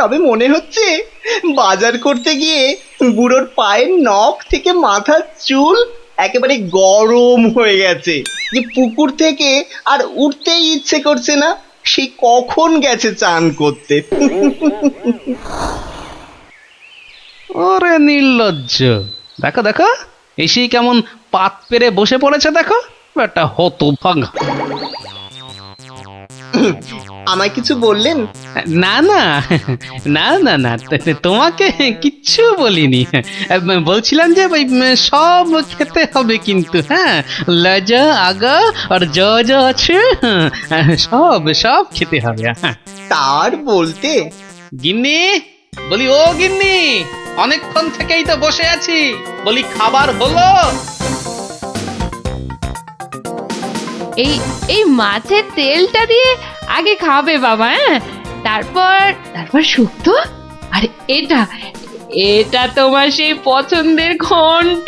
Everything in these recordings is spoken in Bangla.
তবে মনে হচ্ছে বাজার করতে গিয়ে বুড়োর পায়ের নখ থেকে মাথার চুল একেবারে গরম হয়ে গেছে, যে পুকুর থেকে আর উঠতেই ইচ্ছে করছে না। সেই কখন গেছে চান করতে। ওরে নির্লজ্জ, দেখো দেখো এসেই কেমন পাত পেরে বসে পড়েছে, দেখো একটা হতভাগা। আমায় কিছু বললেন? না না না না না, তোমাকে কিচ্ছু বলিনি। বলছিলাম যে ওই সব খেতে হবে কিন্তু, হ্যাঁ, লজা আগা আর যা যা আছে সব সব খেতে হবে। হ্যাঁ তার বলতে গিন্নি, বলি ও গিন্নি, অনেকক্ষণ থেকেই তো বসে আছি, বলি খাবার হলো? এই এই মাছের তেলটা দিয়ে আগে খাবে বাবা, হ্যাঁ, তারপর তারপর শুক্তো। আরে এটা এটা তোমার সেই পছন্দের ঘন্ট।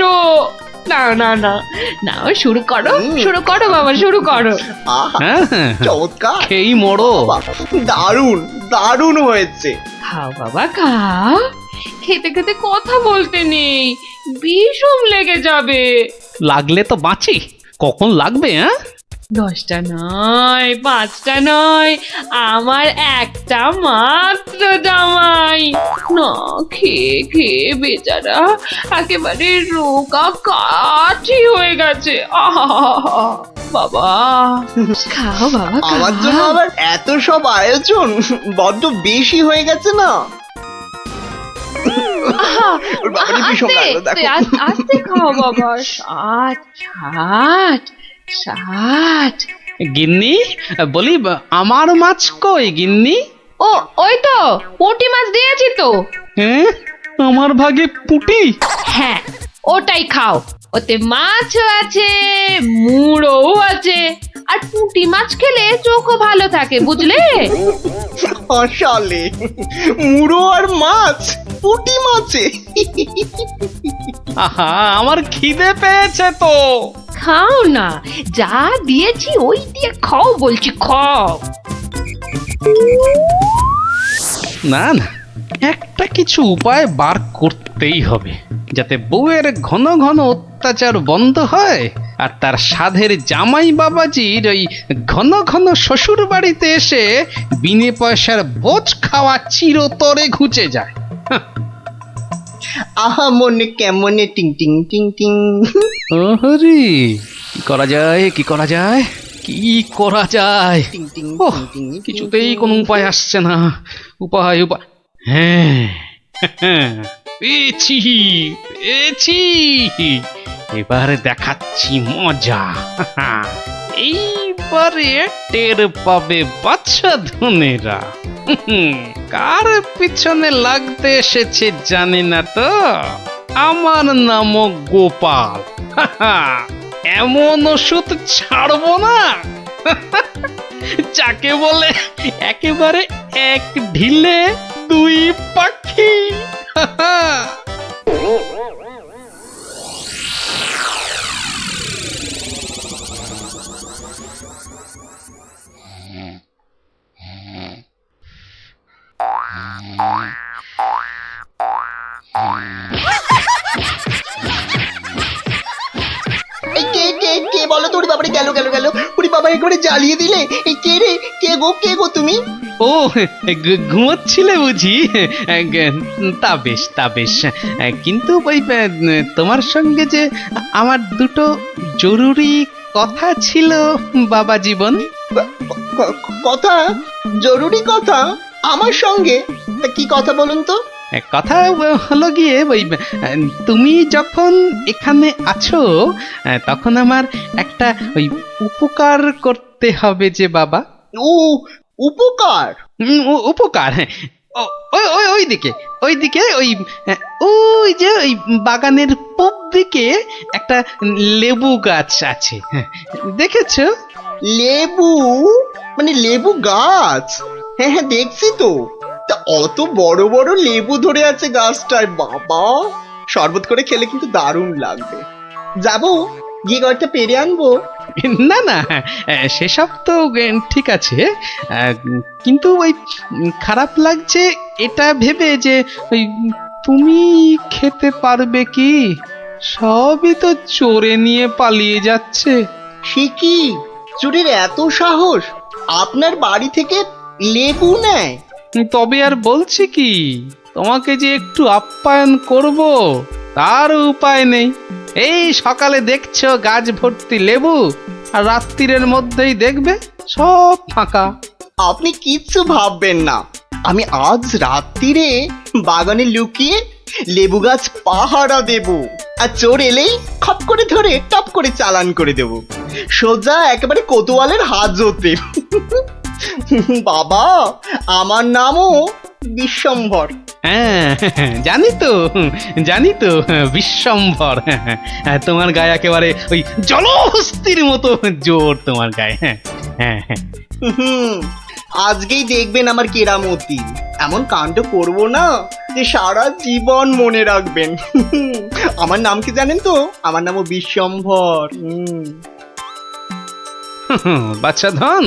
না না না না, শুরু করো শুরু করো বাবা, শুরু করো। আহা, হ্যাঁ হ্যাঁ, চমৎকার, খেয়েই মরো। বাহ, দারুণ দারুণ হয়েছে। খাও বাবা খাও, খেতে খেতে কথা বলতে নেই, বিষম লেগে যাবে। লাগলে তো বাঁচি, কখন লাগবে? হ্যাঁ 10টা নয়, 5টা নয়, আমার একটা মাত্র জামাই। না খেয়ে খেয়ে বেচারা একেবারে রোগা কাঠি হয়ে গেছে। আহা বাবা, খাও বাবা আমার জন্য খাও। আবার এত সব আয়োজন বড্ড বেশি হয়ে গেছে না? আহা, ওর বাবারই ভীষণ আস্তে, লাগলো, দেখো। আস্তে খাও বাবা। 60 60 60। গিন্নি, বলি আমার মাছ কই গিন্নি? ও ওই তো পুঁটি মাছ দিয়েছি তো। হ্যাঁ, আমার ভাগে পুটি? হ্যাঁ ওটাই খাও, ওতে মাছও আছে, মুড়োও আছে, আর পুঁটি মাছ খেলে চোখও ভালো থাকে, বুঝলে? আসলে মুড়ো আর মাছ, পুঁটি মাছে। আহা, আমার খিদে পেয়েছে তো। খাও না, যা দিয়েছি ওই দিয়ে খাও বলছি, খাও। না না, একটা কিছু উপায় বার করতেই হবে, যাতে বউয়ের ঘন ঘন অত্যাচার বন্ধ হয়, আর তার সাধের জামাই বাবাজির ওই ঘন ঘন শ্বশুর বাড়িতে এসে বিনে পয়সার বোঝ খাওয়া চিরতরে ঘুচে যায়। আহা মনে কেমনে টিং টিং টিং টিং। ওহরি, কি করা যায়, কি করা যায়, কি করা যায়? টিং টিং ওহ, টিং টিং, কিছুতেই কোনো উপায় আসছে না। উপায় উপায়, হ্যাঁ পেয়েছি পেয়েছি, এবার দেখাচ্ছি মজা। এইবারে টের পাবে বাচ্চা ধনেরা কার পিছনে লাগতে এসেছে জানি না তো। আমার নাম গোপাল, এমন ওষুধ ছাড়বো না যাকে বলে একেবারে এক ঢিলে দুই পাখি। এই কে কে কে বলো তো? ওরে বাবারে, গেল গেল গেল, ওরে বাবা একেবারে জ্বালিয়ে দিলে। এই কে রে? কে গো তুমি? ও, ঘুমোচ্ছিলে বুঝি? তা বেশ তা বেশ, কিন্তু ওই তোমার সঙ্গে যে আমার দুটো জরুরি কথা ছিল বাবা জীবন। কথা? জরুরি কথা আমার সঙ্গে? তা কি কথা বলুন তো? কথা হলো গিয়ে ওই তুমি যখন এখানে আছো তখন আমার একটা ওই উপকার করতে হবে যে বাবা। ও, উপকার? উপকার, হ্যাঁ। ওইদিকে ওইদিকে ওই ওই যে ওই বাগানের পূব দিকে একটা লেবু গাছ আছে, দেখেছো? লেবু? মানে লেবু গাছ? হ্যাঁ হ্যাঁ, দেখছি তো। তা অত বড় বড় লেবু ধরে আছে গাছটায়, বাবা! শরবত করে খেলে কিন্তু দারুণ লাগবে। যাবো, গিয়ে কয়েকটা পেরে আনবো। না না, সেসব তো ঠিক আছে, কিন্তু ওই খারাপ লাগছে এটা ভেবে যে ওই তুমি খেতে পারবে কি? সবই তো চোরে নিয়ে পালিয়ে যাচ্ছে। সে কি, চোরের এত সাহস? আপনার বাড়ি থেকে লেবু নেয়? তবে আর বলছি কি, তোমাকে যে একটু আপ্যায়ন করব তার উপায় নেই। এই সকালে দেখছো গাছ ভর্তি লেবু, আর রাত্রিরের মধ্যেই দেখবে সব ফাঁকা। আপনি কিচ্ছু ভাববেন না, আমি আজ রাত্রিরে বাগানে লুকিয়ে লেবু গাছ পাহারা দেব, আর চোর এলেই খপ করে ধরে টপ করে চালান করে দেব, সোজা একেবারে কোতোয়ালের হাজতে। বাবা, আমার নামও বিশ্বম্ভর। হ্যাঁ, জানি তো বিশ্বম্ভর। তোমার গায়ে একেবারে ওই জলহস্তির মতো জোর তোমার গায়ে। হ্যাঁ হ্যাঁ হ্যাঁ। হুম, আজকেই দেখবেন আমার কেরামতি। এমন কাণ্ড করব না যে সারা জীবন মনে রাখবেন। আমার নাম কি জানেন তো? আমার নামও বিশ্বম্ভর। বাচ্চা ধন,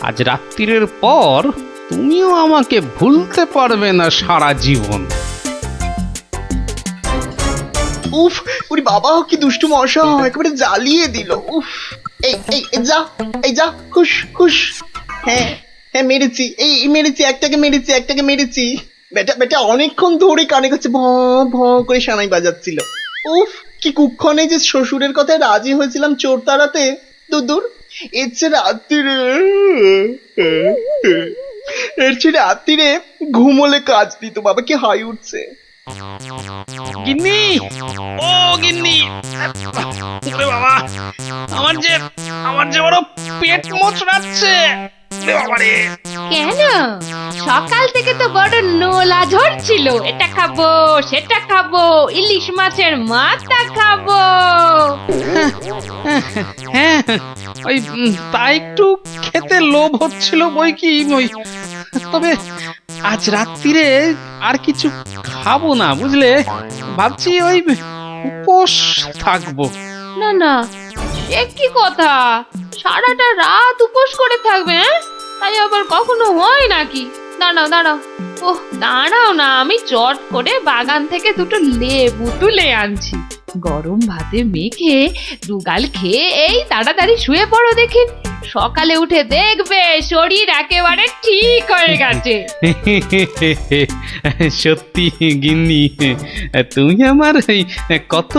আজ রাত্রিরের পর তুমিও আমাকে ভুলতে পারবে না সারা জীবন। উফ, ওরে বাবা, কি দুষ্টু মশা, একেবারে জ্বালিয়ে দিল। উফ, এই এই এই যা, এই যা, খুশ খুশ। হ্যাঁ হ্যাঁ, মেরেছি, এই মেরেছি, একটাকে মেরেছি। বেটা বেটা অনেকক্ষণ ধরে কানে কাছে ভ ভ করে সানাই বাজাচ্ছিল। উফ, কি কুক্ষণে যে শ্বশুরের কথায় রাজি হয়েছিলাম চোর তাড়াতে। দূর, এর চেয়ে রাত্রিরে ঘুমোলে কাজ দিত। বাবা, কি হাই উঠছে। গিন্নি, ও গিন্নি, ওরে বাবা, আমার যে বড় পেট মোচড়াচ্ছে। কেন? সকাল থেকে তো বড় নোলা ঝরছিল, এটা খাবো সেটা খাবো, ইলিশ মাছের মাথা খাবো। হ্যাঁ, ওই তা একটু খেতে লোভ হচ্ছিল বই কি, ওই তবে আজ রাত্রিরে আর কিছু খাবো না, বুঝলে? ভাবছি ওই উপোস থাকবো। না না, সে কি কথা? সারাটা রাত উপোস করে থাকবে? হ্যাঁ, তাই আবার কখনো হয় নাকি? দাঁড়াও, ওহ দাঁড়াও না, আমি চট করে বাগান থেকে দুটো লেবু তুলে আনছি। গরম ভাতে মেখে দুগাল খেয়ে এই তাড়াতাড়ি শুয়ে পড়ো দেখি, সকালে উঠে দেখবে শরীর একেবারে ঠিক হয়ে গেছে। সত্যি গিন্নি, তুমি আমার কত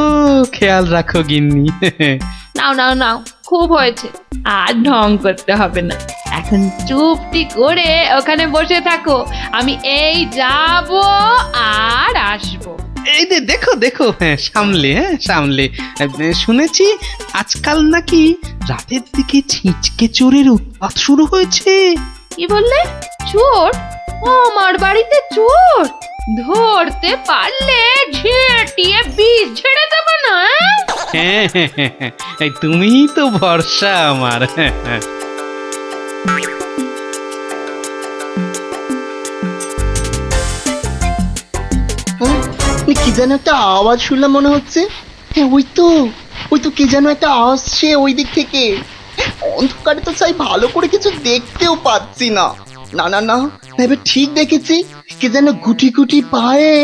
খেয়াল রাখো গিন্নি। নাও, খুব হয়েছে, আর ঢং করতে হবে না। এখন চুপটি করে ওখানে বসে থাকো, আমি এই যাব আর আসবো। এই যে দেখো, সামলে শুনেছি আজকাল নাকি রাতের দিকে ছিঁচকে চোরের উৎপাত শুরু হয়েছে। কি বললে? চোর? আমার বাড়িতে চোর? ধরতে পারলে ঝেঁটিয়ে বিষ ঝেড়ে দেবো না? হ্যাঁ, তুমিই তো ভরসা আমার। কি যেন একটা আওয়াজ শুনলাম মনে হচ্ছে। হ্যাঁ, ওই তো কি যেন একটা আসছে ওই দিক থেকে। অন্ধকারে তো চাই ভালো করে কিছু দেখতেও পাচ্ছি না। না, এবার ঠিক দেখেছি, কে যেন গুটি গুটি পায়ে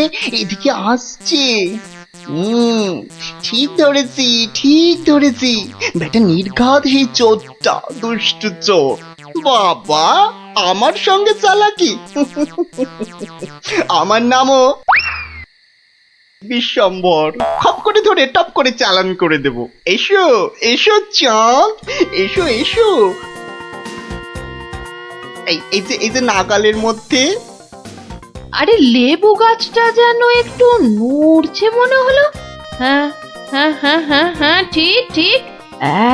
এদিকে আসছে। ঠিক ধরেছি, বেটা নির্ঘাত সেই চোরটা, দুষ্টু চোর। বাবা, আমার সঙ্গে চালাকি। আমার নামও বিশ্বম্ভর। খপ করে ধরে টপ করে চালান করে দেব। এসো চাঁদ, এসো। এই যে নাগালের মধ্যে। আরে লেবু গাছটা যেন একটু নড়ছে মনে হলো। হ্যাঁ, ঠিক,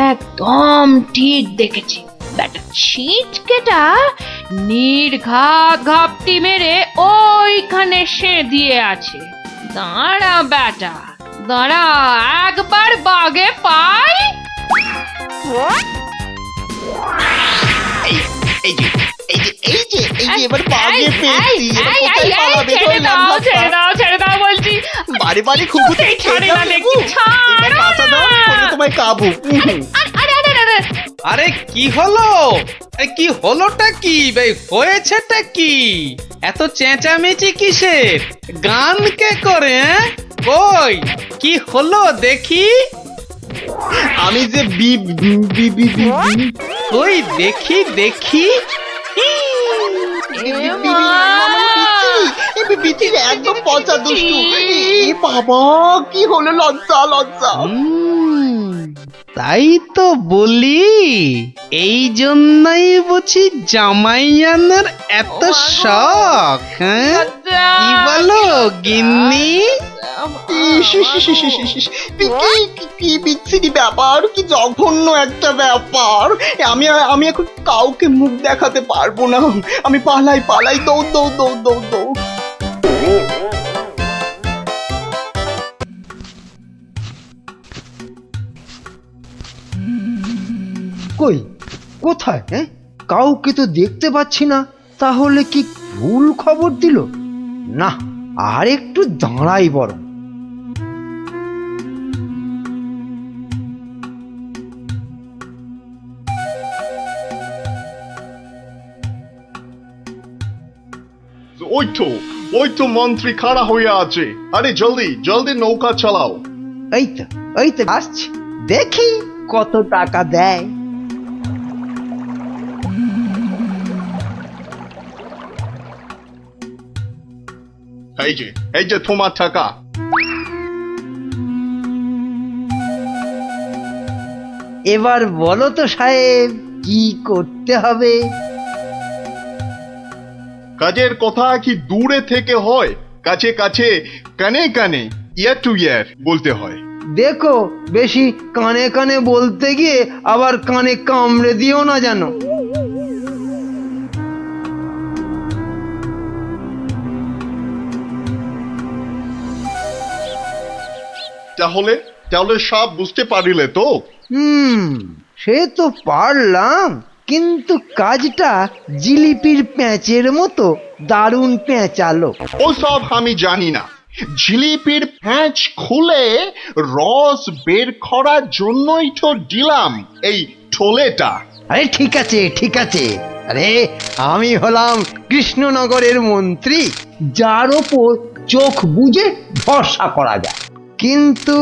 একদম ঠিক দেখেছি। ব্যাটা ছিটকেটা নির্ঘাত ঘাপটি মেরে ওইখানে সে দিয়ে আছে। দাঁড়া বেটা, দাঁড়া, একবার বাগে পাই। এই যে এবার বাগে পেয়েছি। এবার কোথায় পালাবে? ছেড়ে দাও বলছি। বাড়ি খুব ছাড়ে না দেখছি, ছাড়ো তোমায় কাবু। আরে আরে কি হলো? আরে কি হলোটা কি ভাই, হয়েছেটা কি? এত চেঁচামেচি কিসের? গান কে করে? কই কি হলো দেখি? আমি যে বি বি বি বি বি- ওই দেখি দেখি। বিচির একদম পচা দুষ্টু। এ বাবা, কি হলো? লজ্জা লজ্জা। তাই তো বলি, এই জন্যই বুঝি জামাই আনার এত শখ, হ্যাঁ? কি বলো গিন্নি? ইস, ইস, ইস, ইস, ইস, ইস, কি বিচ্ছিরি ব্যাপার, কি জঘন্য একটা ব্যাপার। আমি এখন কাউকে মুখ দেখাতে পারবো না। আমি পালাই, দৌড় দৌড় দৌড় দৌড় দৌড়। কই, কোথায়? হ্যাঁ, কাউকে তো দেখতে পাচ্ছি না। তাহলে কি ভুল খবর দিল? না, আর একটু দাঁড়াই বরং। ওই তো মন্ত্রী খাড়া হয়ে আছে। আরে জলদি জলদি নৌকা চালাও। এই তো আসছি, দেখি কত টাকা দেয়। এই যে তোমার টাকা। এবার বলো তো সাহেব, কি করতে হবে? কাজের কথা কি দূরে থেকে হয়? কাছে কাছে, কানে কানে, ইয়ার টু ইয়ার বলতে হয়। দেখো, বেশি কানে কানে বলতে গিয়ে আবার কানে কামড়ে দিও না জানো। তাহলে তাহলে সব বুঝতে পারিলে তো? সে তো পারলাম, কিন্তু কাজটা জিলিপির প্যাঁচের মতো দারুণ প্যাঁচালো। ওসব আমি জানি না। জিলিপির প্যাঁচ খুলে রস বের করার জন্যই তো দিলাম এই ঠোলেটা। আরে ঠিক আছে, ঠিক আছে। আরে আমি হলাম কৃষ্ণনগরের মন্ত্রী, যার ওপর চোখ বুজে ভরসা করা যায়। কিন্তু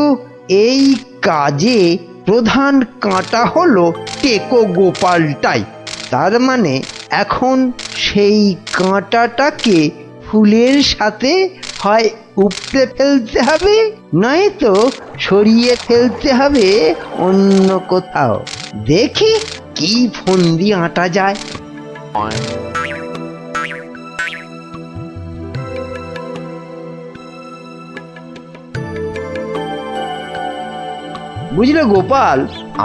এই কাজে প্রধান কাঁটা হলো টেকো গোপালটাই। তার মানে এখন সেই কাঁটাটাকে ফুলের সাথে হয় উপড়ে ফেলতে হবে, নয়তো সরিয়ে ফেলতে হবে অন্য কোথাও। দেখি কি ফন্দি আঁটা যায়। বুঝলে গোপাল,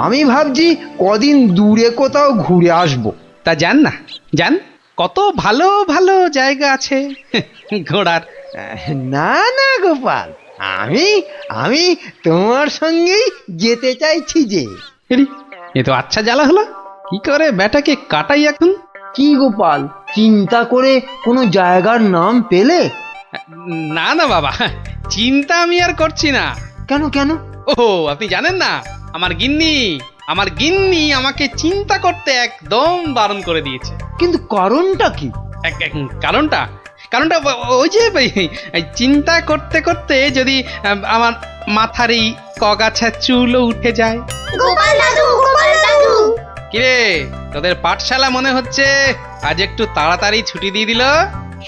আমি ভাবছি কদিন দূরে কোথাও ঘুরে আসবো। তা যান না, যান, কত ভালো ভালো জায়গা আছে ঘোরার। না না গোপাল, আমি আমি তোমার সঙ্গেই যেতে চাইছি যে। এরি, এ তো আচ্ছা জ্বালা হলো। কি করে ব্যাটাকে কাটাই এখন? কি গোপাল, চিন্তা করে কোনো জায়গার নাম পেলে? না না বাবা, চিন্তা আমি আর করছি না। কেন কেন? ও আপনি জানেন না, আমার গিন্নি আমাকে চিন্তা করতে একদম বারণ করে দিয়েছে। কিন্তু কারণটা কি? কারণটা কারণটা ওই যে এই চিন্তা করতে করতে যদি আমার মাথার এই কগাছা চুলও উঠে যায়। গোপাল দাদু, গোপাল দাদু। কিরে, তোদের পাঠশালা মনে হচ্ছে আজ একটু তাড়াতাড়ি ছুটি দিয়ে দিল।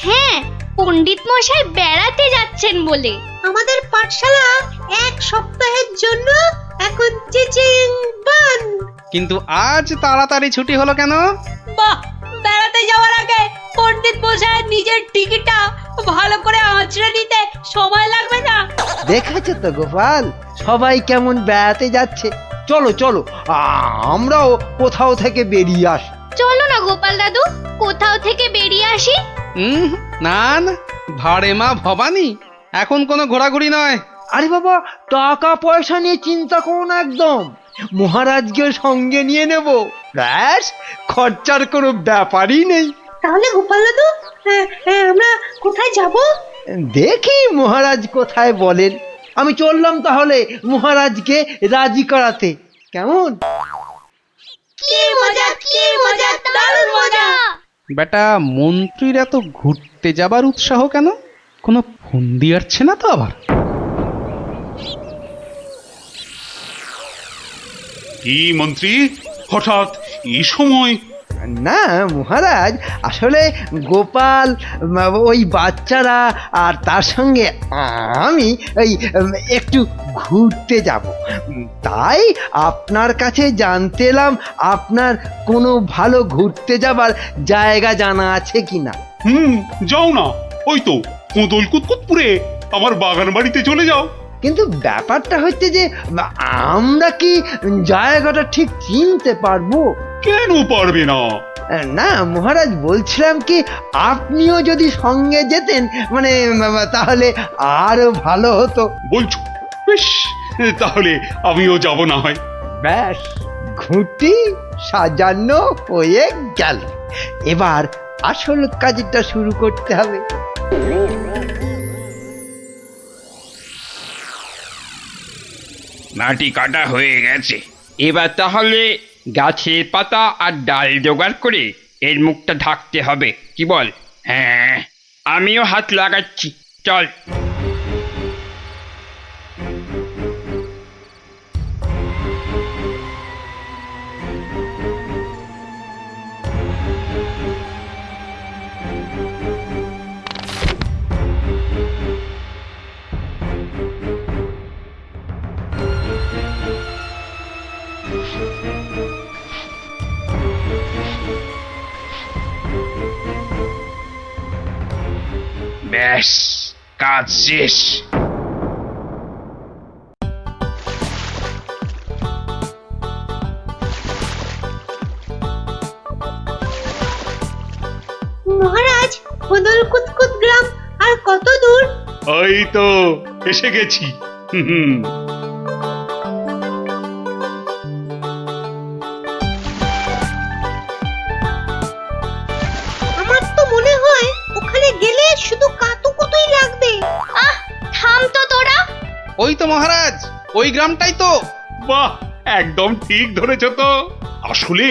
হ্যাঁ, পণ্ডিত মশাই বেড়াতে যাচ্ছেন বলে আমাদের পাঠশালা এক সপ্তাহের জন্য এখন চিচিং বান। কিন্তু আজ তাড়াতাড়ি ছুটি হলো কেন? বাহ, বেড়াতে যাওয়ার আগে পণ্ডিত মশাই নিজের টিকিটটা ভালো করে আঁচড়ে নিতে সময় লাগবে না? দেখেছো তো গোপাল, সবাই কেমন বেড়াতে যাচ্ছে। চলো চলো, আমরাও কোথাও থেকে বেরিয়ে আসি। চলো না গোপাল দাদু, কোথাও থেকে বেরিয়ে আসি। না না, ভাড়ে মা ভবানী, এখন কোনো ঘোরাঘুরি নয়। আরে বাবা, টাকা পয়সা নিয়ে চিন্তা করো না একদম। মহারাজকে সঙ্গে নিয়ে নেব, ব্যাস, খরচার কোনো ব্যাপারই নেই। তাহলে গোপাল দাদু, আমরা কোথায় যাব? দেখি মহারাজ কোথায় বলেন। আমি চললাম তাহলে মহারাজকে রাজি করাতে, কেমন? কি মজা দারুণ মজা। বেটা মন্ত্রীর এত ঘুরতে যাবার উৎসাহ কেন? কোনো ফন্দি আসছে না তো আবার? কি মন্ত্রী, হঠাৎ এই সময়? না মহারাজ, আসলে গোপাল, ওই বাচ্চারা আর তার সঙ্গে আমি ওই একটু ঘুরতে যাব, তাই আপনার কাছে জানতে এলাম আপনার কোনো ভালো ঘুরতে যাবার জায়গা জানা আছে কিনা। যাও না, ওই তো কোদল কুতকুতপুরে আমার বাগান বাড়িতে চলে যাও। কিন্তু ব্যাপারটা হচ্ছে যে আমরা কি জায়গাটা ঠিক চিনতে পারবো? কেন পারবে না? না মহারাজ, বলছিলাম কি আপনিও যদি সঙ্গে যেতেন, মানে তাহলে আরো ভালো হতো। বলছো? বেশ, তাহলে আমিও যাব না হয়। ব্যাস, ঘুঁটি সাজানো হয়ে গেল, এবার আসল কাজটা শুরু করতে হবে। মাটি কাটা হয়ে গেছে, এবার তাহলে গাছের পাতা আর ডাল জোগাড় করে এর মুখটা ঢাকতে হবে, কি বল? হ্যাঁ, আমিও হাত লাগাচ্ছি, চল। ব্যাস, কাজ শেষ। মহারাজ, কোদল কুতকুত গ্রাম আর কত দূর? ওই তো এসে গেছি। হুম, আমার তো মনে হয় ওখানে গেলে শুধু কাতুকুতুই লাগবে। থাম তো তোরা। ওই তো মহারাজ, ওই গ্রামটাই তো। বাহ, একদম ঠিক ধরেছ তো। আসলে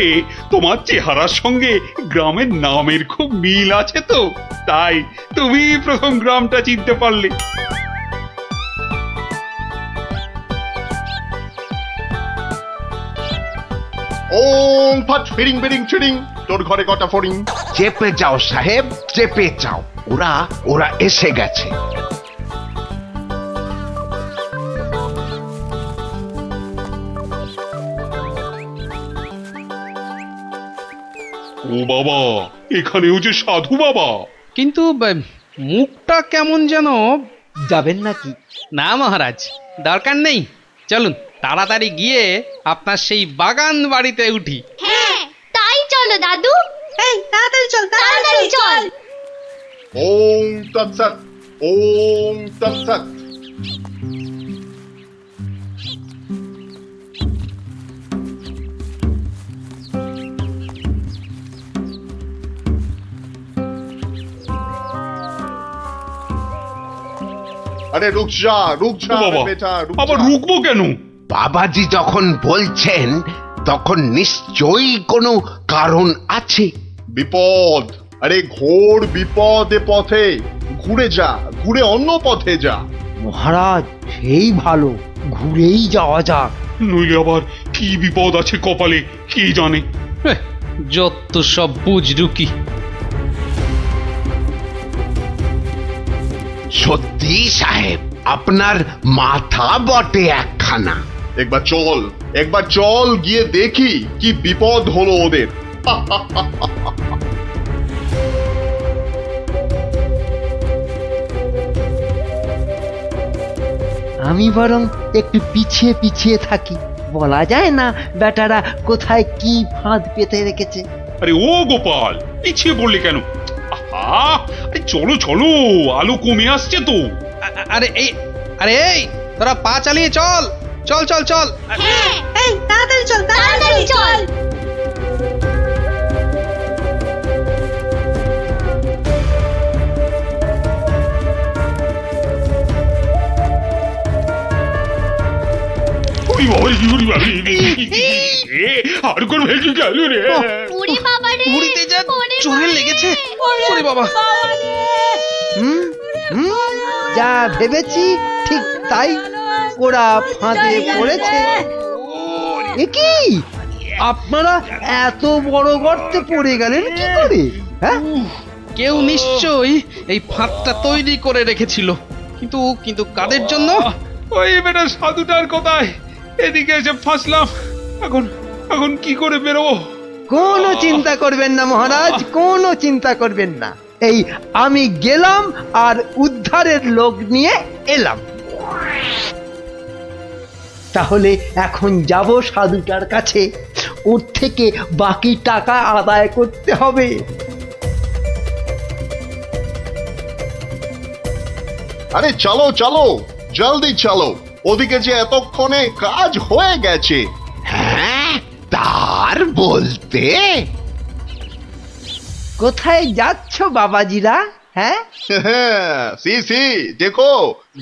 তোমার চেহারার সঙ্গে গ্রামের নামের খুব মিল আছে তো, তাই তুমি প্রথম গ্রামটা চিনতে পারলে। ওং ফাট ফিরিং বিরিং চিরিং, তোর ঘরে কটা ফড়িং? চেপে যাও সাহেব, চেপে যাও, ওরা ওরা এসে গেছে। ও বাবা, এখানেও যে সাধু বাবা। কিন্তু মুখটা কেমন যেন। যাবেন নাকি? না মহারাজ, দরকার নেই, চলুন তাড়াতাড়ি গিয়ে আপনার সেই বাগান বাড়িতে উঠি। হ্যাঁ, তাই চলো দাদু। এই তাড়াতাড়ি চল, তাড়াতাড়ি চল। ওং তৎসৎ, ওং তৎসৎ। আরে রুক যা ও বাবা, বেটা, রুক আবার যা। রুকবো কেন? বাবাজি যখন বলছেন তখন নিশ্চয়ই কোনো কারণ আছে। বিপদ, আরে ঘোর বিপদ এ পথে, ঘুরে যা, ঘুরে অন্য পথে যা। মহারাজ, সেই ভালো, ঘুরেই যাওয়া যাক। নইলে আবার কি বিপদ আছে কপালে, কি জানে। যত সব বুঝরুকি। সত্যি সাহেব, আপনার মাথা বটে একখানা। একবার চল গিয়ে দেখি কি বিপদ হলো ওদের। আমি বরং একটু পিছিয়ে পিছিয়ে থাকি, বলা যায় না বেটারা কোথায় কি ফাঁদ পেতে রেখেছে। আরে ও গোপাল, পিছিয়ে পড়লে কেন? আহা, আরে চলো চলো, আলো কমে আসছে তো। আরে এই তোরা পা চালিয়ে চল, চল চল চল। হ্যাঁ, এই তাড়াতাড়ি চল, তাড়াতাড়ি চল। ওরে বাবা, সে আর করবে কি গেল রে? ওরে বাবা রে ঘুড়িতে যা চোরে লেগেছে। ওরে বাবা, হুম হুম যা ভেবেছি ঠিক তাই, ওরা ফাঁদে পড়েছে। এ কি, আপনারা এত বড় গর্তে পড়ে গেলেন কি করে? হ্যাঁ, কেউ নিশ্চয়ই এই ফাঁদটা তৈরি করে রেখেছিল, কিন্তু কিন্তু কাদের জন্য? ওই বেটা সাধুটার কোথায়? এদিকে এসে ফাঁসলাম। এখন এখন কি করে বেরোবো? কোনো চিন্তা করবেন না মহারাজ, কোনো চিন্তা করবেন না। এই আমি গেলাম আর উদ্ধারের লোক নিয়ে এলাম। তাহলে এখন যাব সাধুটার কাছে, ওর থেকে বাকি টাকা আদায় করতে হবে। আরে চলো চলো, জলদি চলো, ওদিকে যে এতক্ষণে কাজ হয়ে গেছে। হ্যাঁ, তার বলতে কোথায় যাচ্ছ বাবাজিরা? হ্যাঁ, সি সি, দেখো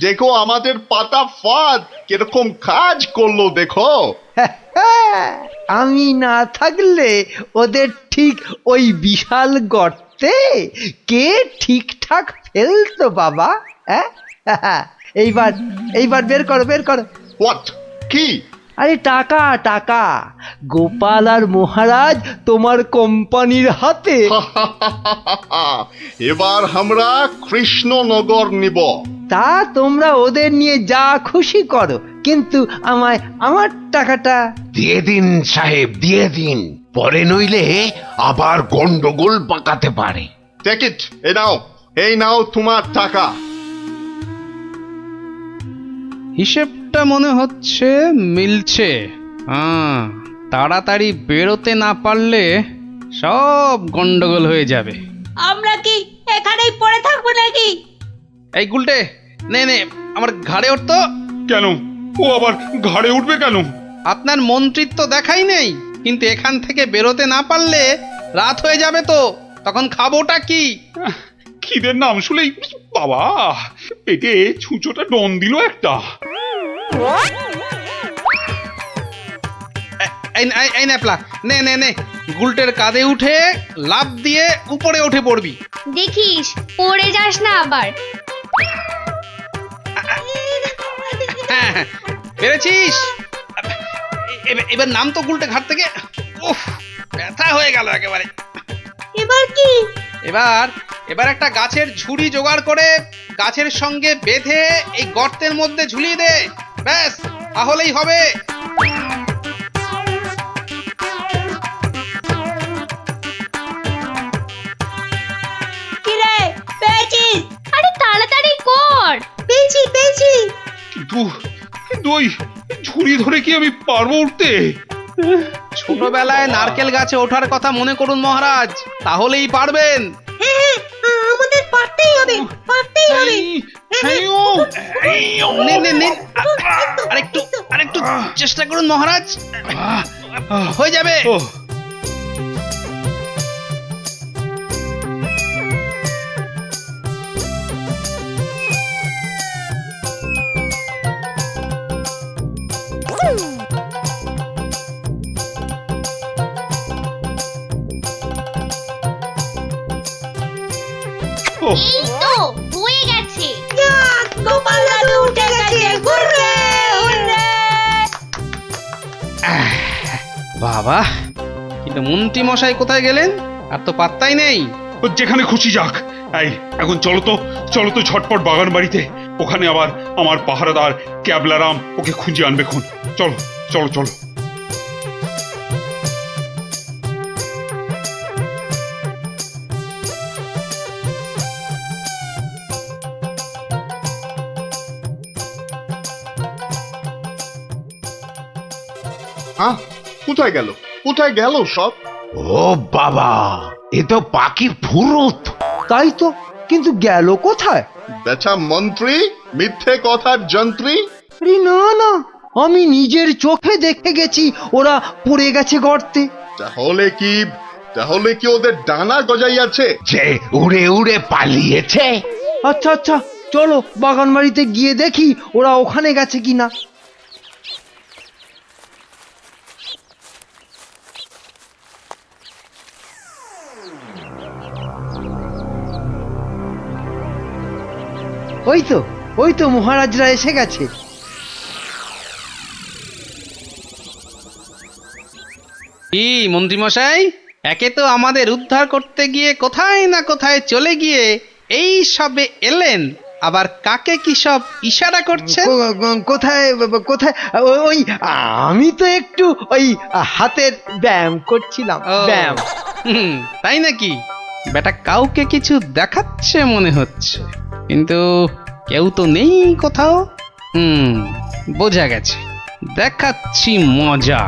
দেখো আমাদের পাতা ফাঁদ কিরকম কাজ করলো দেখো। আমি না থাকলে ওদের ঠিক ওই বিশাল গর্তে কে ঠিকঠাক ফেলতো বাবা? হ্যাঁ, এইবার এইবার বের করো, বের করো। হোয়াট? কি? আরে টাকা টাকা, গোপাল আর মহারাজ তোমার কোম্পানির হাতে। এবার আমরা কৃষ্ণনগর নিব। তা তোমরা ওদের নিয়ে যা খুশি করো, কিন্তু আমায় আমার টাকাটা। দিয়ে দিন সাহেব, দিয়ে দিন, পরে নইলে আবার গন্ডগোল পাকাতে পারে। টেক ইট, এই নাও তোমার টাকা। হিসেবটা মনে হচ্ছে মিলছে। তাড়াতাড়ি বেরোতে না পারলে সব গন্ডগোল হয়ে যাবে। আমরা কি এখানেই পড়ে থাকবো নাকি? এই গুলটে, নে নে আমার ঘাড়ে উঠতো। কেন? ও আবার ঘাড়ে উঠবে কেন? আপনার মন্ত্রিত্ব দেখাই নেই, কিন্তু এখান থেকে বেরোতে না পারলে রাত হয়ে যাবে তো, তখন খাবোটা কি? খিদের নাম শুলেই বাবা পেটে ছুঁচোটা ডন দিল একটা। এই ন্যাপলা, নে নে নে, গুলটের কাঁধে উঠে লাফ দিয়ে উপরে উঠে পড়বি। দেখিস পড়ে যাস না আবার। হ্যাঁ হ্যাঁ, পেরেছিস। এবার নাম তো গুলটে ঘাট থেকে। উফ, ব্যথা হয়ে গেল একেবারে। এবার কি? এবার এবার একটা গাছের ঝুড়ি জোগাড় করে গাছের সঙ্গে বেঁধে এই গর্তের মধ্যে ঝুলিয়ে দে, ব্যাস তাহলেই হবে। কি রে, পেয়েছিস? আরে তাড়াতাড়ি কর। পেয়েছি পেয়েছি। কিন্তু কিন্তু ওই ঝুড়ি ধরে কি আমি পারবো উঠতে? ছোটবেলায় নারকেল গাছে ওঠার কথা মনে করুন মহারাজ, তাহলেই পারবেন। হ্যাঁ হ্যাঁ, আমাদের পারতেই হবে, পারতেই হবে। নে নে নে, আরেকটু চেষ্টা করুন মহারাজ, হয়ে যাবে। ও এই তো হয়ে গেছে। গোপাল দাদু উঠে গেছে, হুররে হুররে। বাবা, কিন্তু মন্ত্রী মশাই কোথায় গেলেন? আর তো পাত্তাই নেই। ও যেখানে খুশি যাক। এই এখন চলো তো ঝটপট বাগান বাড়িতে, ওখানে আবার আমার পাহারাদার ক্যাবলারাম ওকে খুঁজে আনবে খুন। চলো চলো চলো। হ্যাঁ, কোথায় গেল কোথায় গেল সব? ও বাবা, এ তো পাখি ফুরুত। তাই তো, কিন্তু গেল কোথায়? বেটা মন্ত্রী, মিথ্যে কথার যন্ত্রী। আরে না না, আমি নিজের চোখে দেখে গেছি ওরা পড়ে গেছে গর্তে। তাহলে কি ওদের ডানা গজাইয়াছে? যে উড়ে উড়ে পালিয়েছে। আচ্ছা আচ্ছা, চলো বাগান বাড়িতে গিয়ে দেখি ওরা ওখানে গেছে কিনা। ওই তো মহারাজরা এসে গেছে। কি মন্ত্রীমশাই, একে তো আমাদের উদ্ধার করতে গিয়ে কোথায় না কোথায় চলে গিয়ে এই সবে এলেন, আবার কাকে কি সব ইশারা করছেন? কোথায় কোথায়? ওই আমি তো একটু ওই হাতের ব্যায়াম করছিলাম, ও, ব্যায়াম। তাই নাকি? বেটা কাউকে কিছু দেখাচ্ছে মনে হচ্ছে, কিন্তু কেউ তো নেই কোথাও। বোঝা গেছে, দেখাচ্ছি মজা।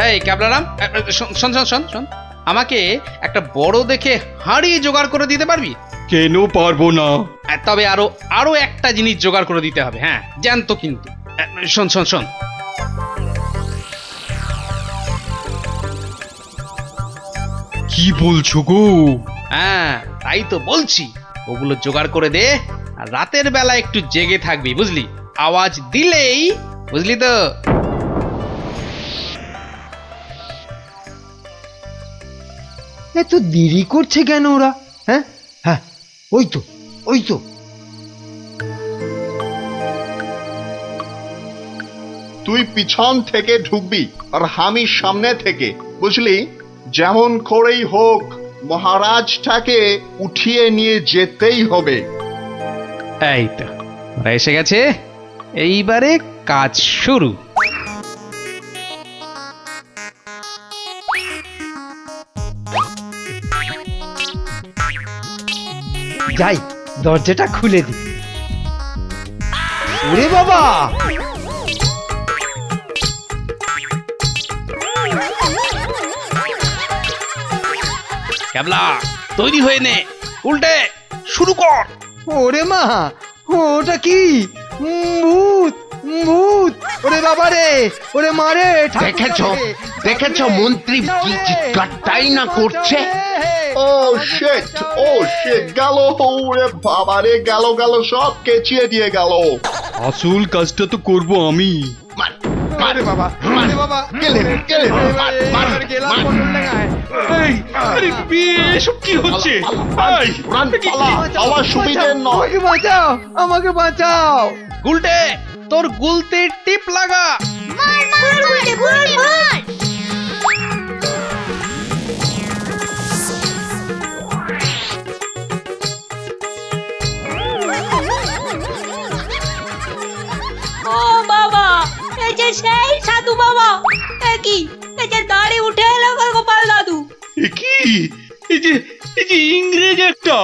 এই ক্যাবলারাম, শোন শোন শোন শোন শোন, আমাকে একটা বড় দেখে হাঁড়ি জোগাড় করে দিতে পারবি? কেন পারবো না? তবে আরো একটা জিনিস জোগাড় করে দিতে হবে, হ্যাঁ জ্যান্ত কিন্তু। শোন শোন শোন, কি বলছো গো? হ্যাঁ তাই তো বলছি, ওগুলো জোগাড় করে দে, আর রাতের বেলা একটু জেগে থাকবি, বুঝলি? আওয়াজ দিলেই, বুঝলি তো? এত দেরি করছে কেন ওরা? হ্যাঁ হ্যাঁ, ওই তো। তুই পিছন থেকে ঢুকবি আর আমি সামনে থেকে, বুঝলি? যেমন করেই হোক মহারাজটাকে উঠিয়ে নিয়ে যেতেই হবে। এই তো ওরা এসে গেছে, এইবারে কাজ শুরু। যাই, দরজাটা খুলে দি। ওরে বাবা, ক্যাবলা তৈরি হয়ে নে, উল্টে শুরু কর। ওরে মা, ওটা কি? ভূত, ভূত! ওরে বাবা রে, ওরে মা রে! দেখেছো মন্ত্রী কি চিৎকারটাই না করছে? ও শিট, গেল! ওরে বাবা রে, গেল সব কেচিয়ে দিয়ে গেল। আসল কাজটা তো করব আমি। আরে বাবা, আরে বাবা! গেলাম পটল ডাঙায়। এই, আরে এসব কি হচ্ছে? এই, আমার সুবিধে নয়। আমাকে বাঁচাও, আমাকে বাঁচাও! উল্টে তোর গুলতির টিপ লাগা। ও বাবা, এই যে সেই সাধু বাবা, কি এই যে দাঁড়ি উঠে এলো গোপাল দাদু। এ কি? এই যে ইংরেজ একটা।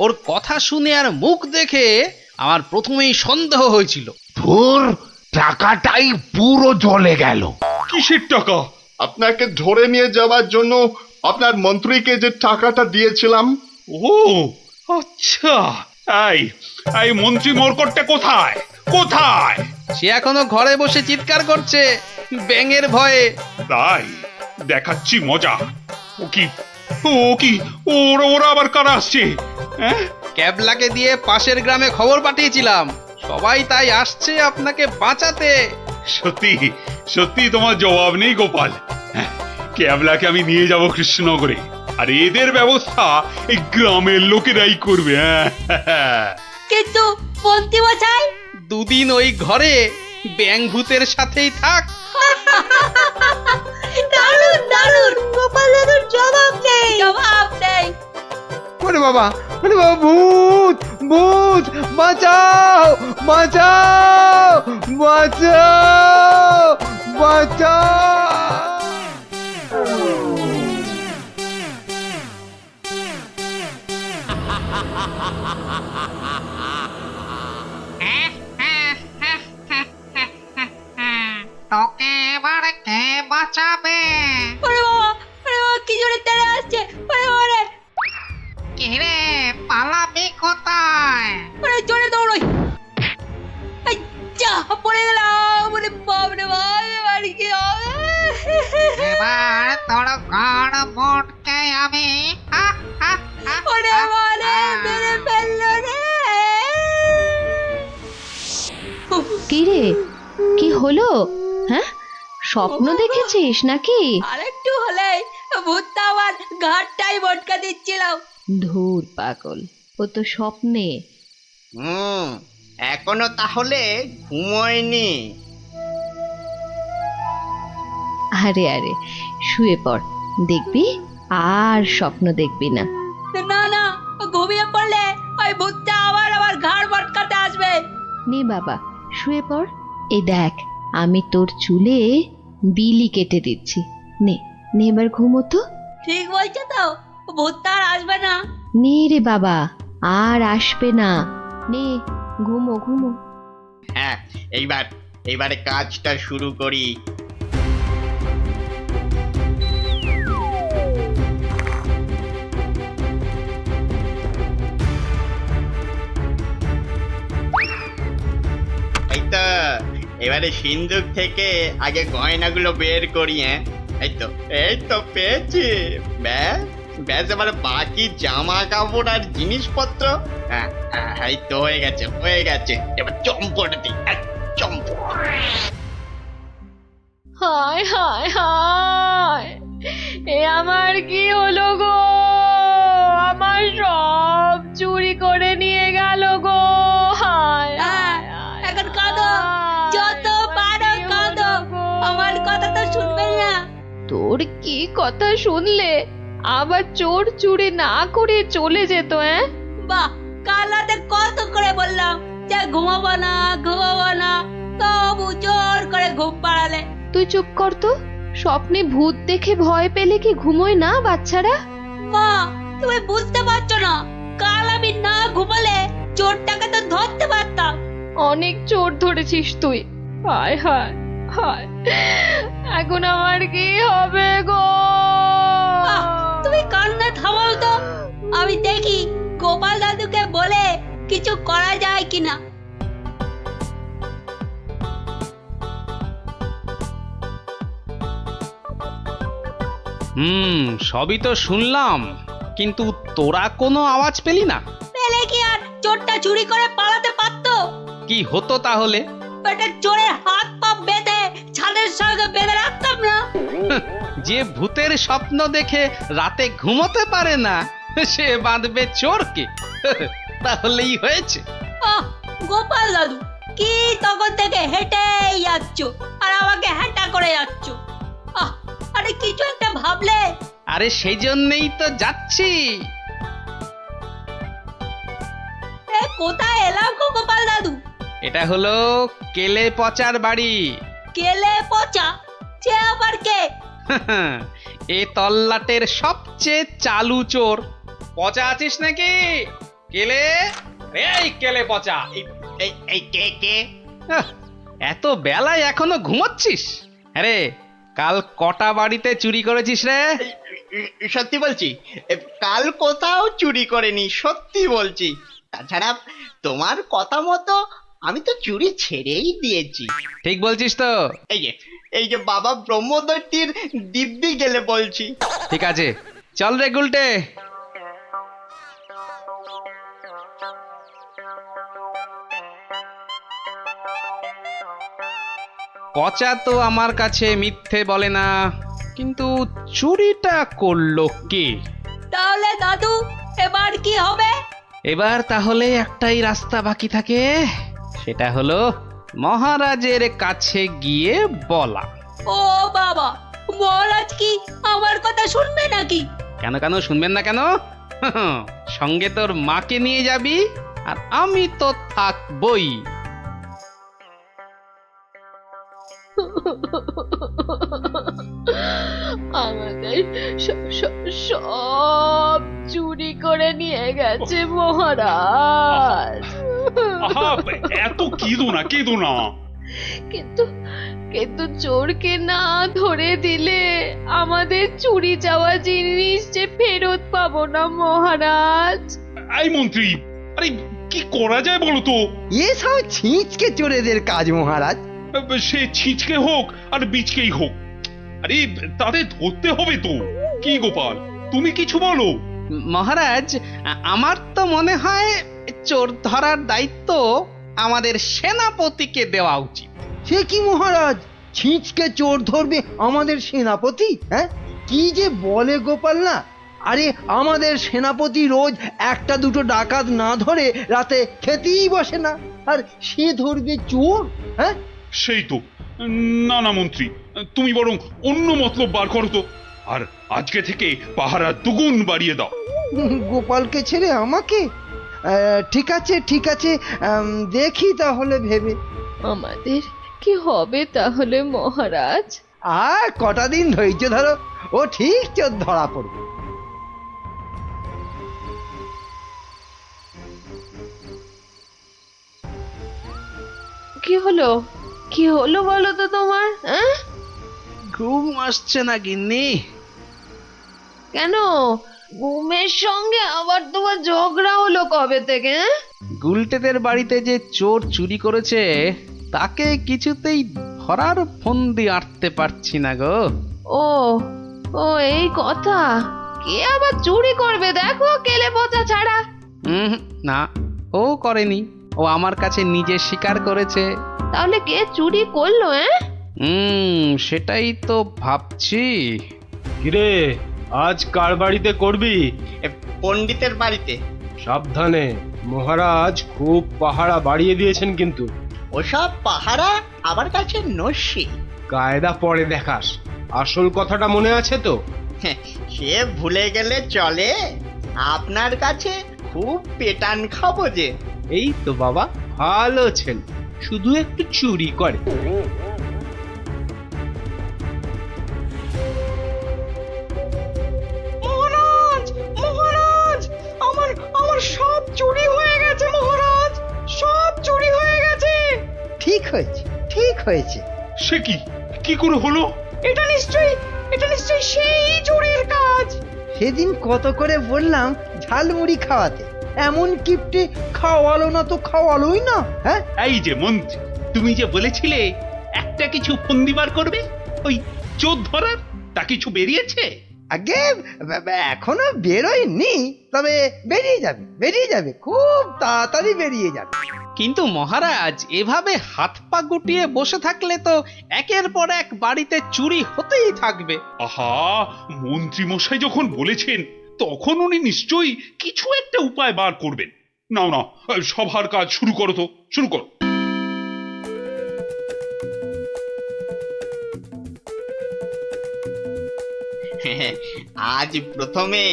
ওর কথা শুনে আর মুখ দেখে আমার প্রথমেই সন্দেহ হয়েছিল। তোর টাকাটাই পুরো জ্বলে গেল। কিসের টাকা? আপনাকে ধরে নিয়ে যাওয়ার জন্য আপনার মন্ত্রীকে যে টাকাটা দিয়েছিলাম। ও আচ্ছা, এই মন্ত্রী মরকটটা কোথায়? সে এখনো ঘরে বসে চিৎকার করছে ব্যাঙের ভয়ে। তাই দেখাচ্ছি মজা। ও কি ওরা আবার কারা আসছে? হ্যাঁ, ক্যাবলাকে দিয়ে পাশের গ্রামে খবর পাঠিয়েছিলাম, সবাই তাই আসছে আপনাকে বাঁচাতে। সত্যি তোমার জবাব নেই গোপাল। হ্যাঁ, ক্যাবলাকে আমি নিয়ে যাব কৃষ্ণনগরে, আর এদের ব্যবস্থা এই গ্রামের লোকেরাই করবে। হ্যাঁ, কিন্তু মন্ত্রী মশাই, দুদিন ওই ঘরে ব্যাঙ ভূতের সাথেই থাক। দারুণ গোপাল দাদুর জবাব নেই। ওরে বাবা, ভূত, ভূত! বাঁচাও, বাঁচাও, বাঁচাও, বাঁচাও! তোকে এবার কে বাঁচাবে? ওরে বাবা, কি জোরে তেড়ে আসছে! ওরে বাবা রে, কিরে পালাবি কোথায়? ওরে জোরে দৌড়ই! এই যা, পড়ে গেলাম! ওরে বাপ রে বাপ, এবার কি হবে? এবার তোর ঘর মোটকে আমি ওরে বাবা রে, মেরে ফেললো রে! কি রে, কি হলো? হ্যাঁ, স্বপ্ন দেখেছিস নাকি? আরেকটু হলেই ভূতটা আমার ঘাটটাই মটকা দিচ্ছিল। ধুর পাগল, ও তো স্বপ্নে। এখনো তাহলে ঘুমোয়নি। আরে আরে, শুয়ে পড়, দেখবি আর স্বপ্ন দেখবি না। না না, ঘুমিয়ে পড়লে ওই ভূতটা আবার আমার ঘাড় মটকাতে আসবে। নে বাবা, শুয়ে পড়। এই দেখ, আমি তোর চুলে বিলি কেটে দিচ্ছি। নে নে, এবার ঘুমো তো। ঠিক বলছো তো, ভূতটা আর আসবে না। নে রে বাবা, আর আসবে না। নে, ঘুমো ঘুমো। হ্যাঁ, এইবারে কাজটা শুরু করি। এই তো, এবারে সিন্ধুক থেকে আগে গয়নাগুলো বের করি। এই তো পেয়েছি। ব্যাস ব্যাস, এবারে বাকি জামা কাপড় আর জিনিসপত্র। এই তো হয়ে গেছে। এবার চম্পট দিই, চম্পট। হায় হায় হায়, এ আমার কি হলো গো? আমার সব চুরি করে নিয়ে গেল গো। হায় হায় হায়, এখন কাঁদো, যত পারো কাঁদো, আমার কথা তো শুনবে না। তোর কি কথা শুনলে আবার চোর চুরি না করে চলে যেত? বাহ, কাল রাতে কত করে বললাম যে ঘুমাবো না, তবু জোর করে ঘুম পাড়ালে। তুই চুপ কর তো। স্বপ্নে ভূত দেখে ভয় পেলে কি ঘুমোয় না বাচ্চারা? মা, তুমি বুঝতে পারছো না, কাল আমি না ঘুমালে চোরটাকে তো ধরতে পারতাম। অনেক চোর ধরেছিস তুই। হায় হায় হায়, এখন আমার কি হবে গো? তুমি কান্না থামাও তো, আমি দেখি গোপাল দাদুকে বলে কিছু করা যায় কিনা। সবই তো শুনলাম, কিন্তু তোরা কোনো আওয়াজ পেলি না? পেলে কি আর চোরটা চুরি করে পালাতে পারতো? কি হতো তাহলে? বেটা, চোরের হাত পা বেঁধে ছাদের সঙ্গে বেঁধে রাখতাম না। যে ভূতের স্বপ্ন দেখে রাতে ঘুমোতে পারে না, সে বাঁধবে চোরকে। তাহলেই হয়েছে। গোপাল দাদু, কি তখন থেকে হেঁটেই যাচ্ছ আর আমাকে হ্যাঁটা করে যাচ্ছ? আরে কিছু একটা ভাবলে। আরে সেই জন্যই তো যাচ্ছি। কোথায় এলাম গো গোপাল দাদু? এটা হলো কেলে পচার বাড়ি। কেলে পচা? সে আবার কে? এ তল্লাটের সবচেয়ে চালু চোর। পচা আছিস নাকি? কেলে, এই কেলে পচা। এই কে? এত বেলায় এখনো ঘুমাচ্ছিস? আরে কাল কটা বাড়িতে চুরি করেছিস রে? সত্যি বলছি, কাল কোথাও চুরি করেনি, সত্যি বলছি। তাছাড়া তোমার কথা মতো আমি তো চুরি ছেড়েই দিয়েছি। ঠিক বলছিস তো? এই যে বাবা ব্রহ্মদত্তির দিব্যি গেলে বলছি। ঠিক আছে, চল রে গুলটে। পচা তো আমার কাছে মিথ্যে বলে না, কিন্তু চুরিটা করলো কে? তাহলে দাদু, এবার কি হবে? এবার তাহলে একটাই রাস্তা বাকি থাকে, সেটা হলো মহারাজের কাছে গিয়ে বলা। ও বাবা, মহারাজ কি আমার কথা শুনবে নাকি? কেন শুনবেন না কেন? সঙ্গে তোর মাকে নিয়ে যাবি, আর আমি তো থাকবই। আমাদের সব চুরি করে নিয়ে গেছে মহারাজ। এত কেঁদো না। কিন্তু চোরকে না ধরে দিলে আমাদের চুরি যাওয়া জিনিস যে ফেরত পাবো না মহারাজ। এই মন্ত্রী, আরে কি করা যায় বলো তো? এসব ছিঁচকে চোরেদের কাজ মহারাজ। সে ছিঁচকে হোক আর বিচকেই হোক, আরে তাদের ধরতে হবে তো। কি গোপাল, তুমি কিছু বলো। মহারাজ, আমার তো মনে হয় চোর ধরার দায়িত্ব আমাদের সেনাপতিকে দেওয়া উচিত। সে কি মহারাজ, ছিঁচকে চোর ধরবে আমাদের সেনাপতি? হ্যাঁ, কি যে বলে গোপাল না। আরে আমাদের সেনাপতি রোজ একটা দুটো ডাকাত না ধরে রাতে খেতেই বসে না, আর সে ধরবে চোর? হ্যাঁ, সেই তো। না না মন্ত্রী, তুমি বরং অন্য মতলব বার করো তো। আর আজকে থেকে পাহারা দুগুণ বাড়িয়ে দাও। গোপালকে ছেড়ে আমাকে? ঠিক আছে ঠিক আছে, দেখি তাহলে ভেবে। আমাদের কি হবে তাহলে মহারাজ? আর কটা দিন ধৈর্য ধরো, ও ঠিক চোর ধরা পড়বে। কি হলো? কি হলো বলো তো তোমার? হ্যাঁ, ঘুম আসছে না গিন্নি? কেন ঘুমের সঙ্গে আবার তোমার ঝগড়া হলো কবে থেকে? হ্যাঁ? গুলটেদের বাড়িতে যে চোর চুরি করেছে তাকে কিছুতেই ধরার ফন্দি আঁটতে পারছি না গো। ও ও এই কথা। কে আবার চুরি করবে দেখো, কেলে পচা ছাড়া। না, ও করেনি, ও আমার কাছে নিজে স্বীকার করেছে। তাহলে কে চুরি করলো? সেটাই তো ভাবছি। কিরে, আজ কার বাড়িতে করবি? পণ্ডিতের বাড়িতে। সাবধানে, মহারাজ খুব পাহারা বাড়িয়ে দিয়েছেন কিন্তু। ওসব পাহারা আমার কাছে নস্যি। কায়দা পরে দেখাস, আসল কথাটা মনে আছে তো? সে ভুলে গেলে চলে? আপনার কাছে খুব পেটান খাবো যে। এই তো বাবা, ভালো ছেলে, শুধু একটু চুরি করে। মহারাজ, মহারাজ, আমার আমার সব চুরি হয়ে গেছে মহারাজ, সব চুরি হয়ে গেছে। ঠিক হয়েছে ঠিক হয়েছে। সে কি, কি করে হলো? এটা নিশ্চয়ই সেই চোরের কাজ। সেদিন কত করে বললাম ঝালমুড়ি খাওয়াতে, এমন কিপটে খাওয়ালো না তো খাওয়ালোই না। হ্যাঁ, এই যে মন্ত্রী, তুমি যে বলেছিলে একটা কিছু ফন্দি বার করবে ওই চোর ধরার, তা কিছু বেরিয়েছে? আগে এখনো বেরোয়নি, তবে বেরিয়ে যাবে খুব তাড়াতাড়ি বেরিয়ে যাবে। কিন্তু মহারাজ, এভাবে হাত পা গুটিয়ে বসে থাকলে তো একের পর এক বাড়িতে চুরি হতেই থাকবে। আহা, মন্ত্রী মশাই যখন বলেছেন তখন উনি নিশ্চয়ই কিছু একটা উপায় বার করবেন। নাও না, সভার কাজ শুরু করো তো, শুরু করো। আজ প্রথমে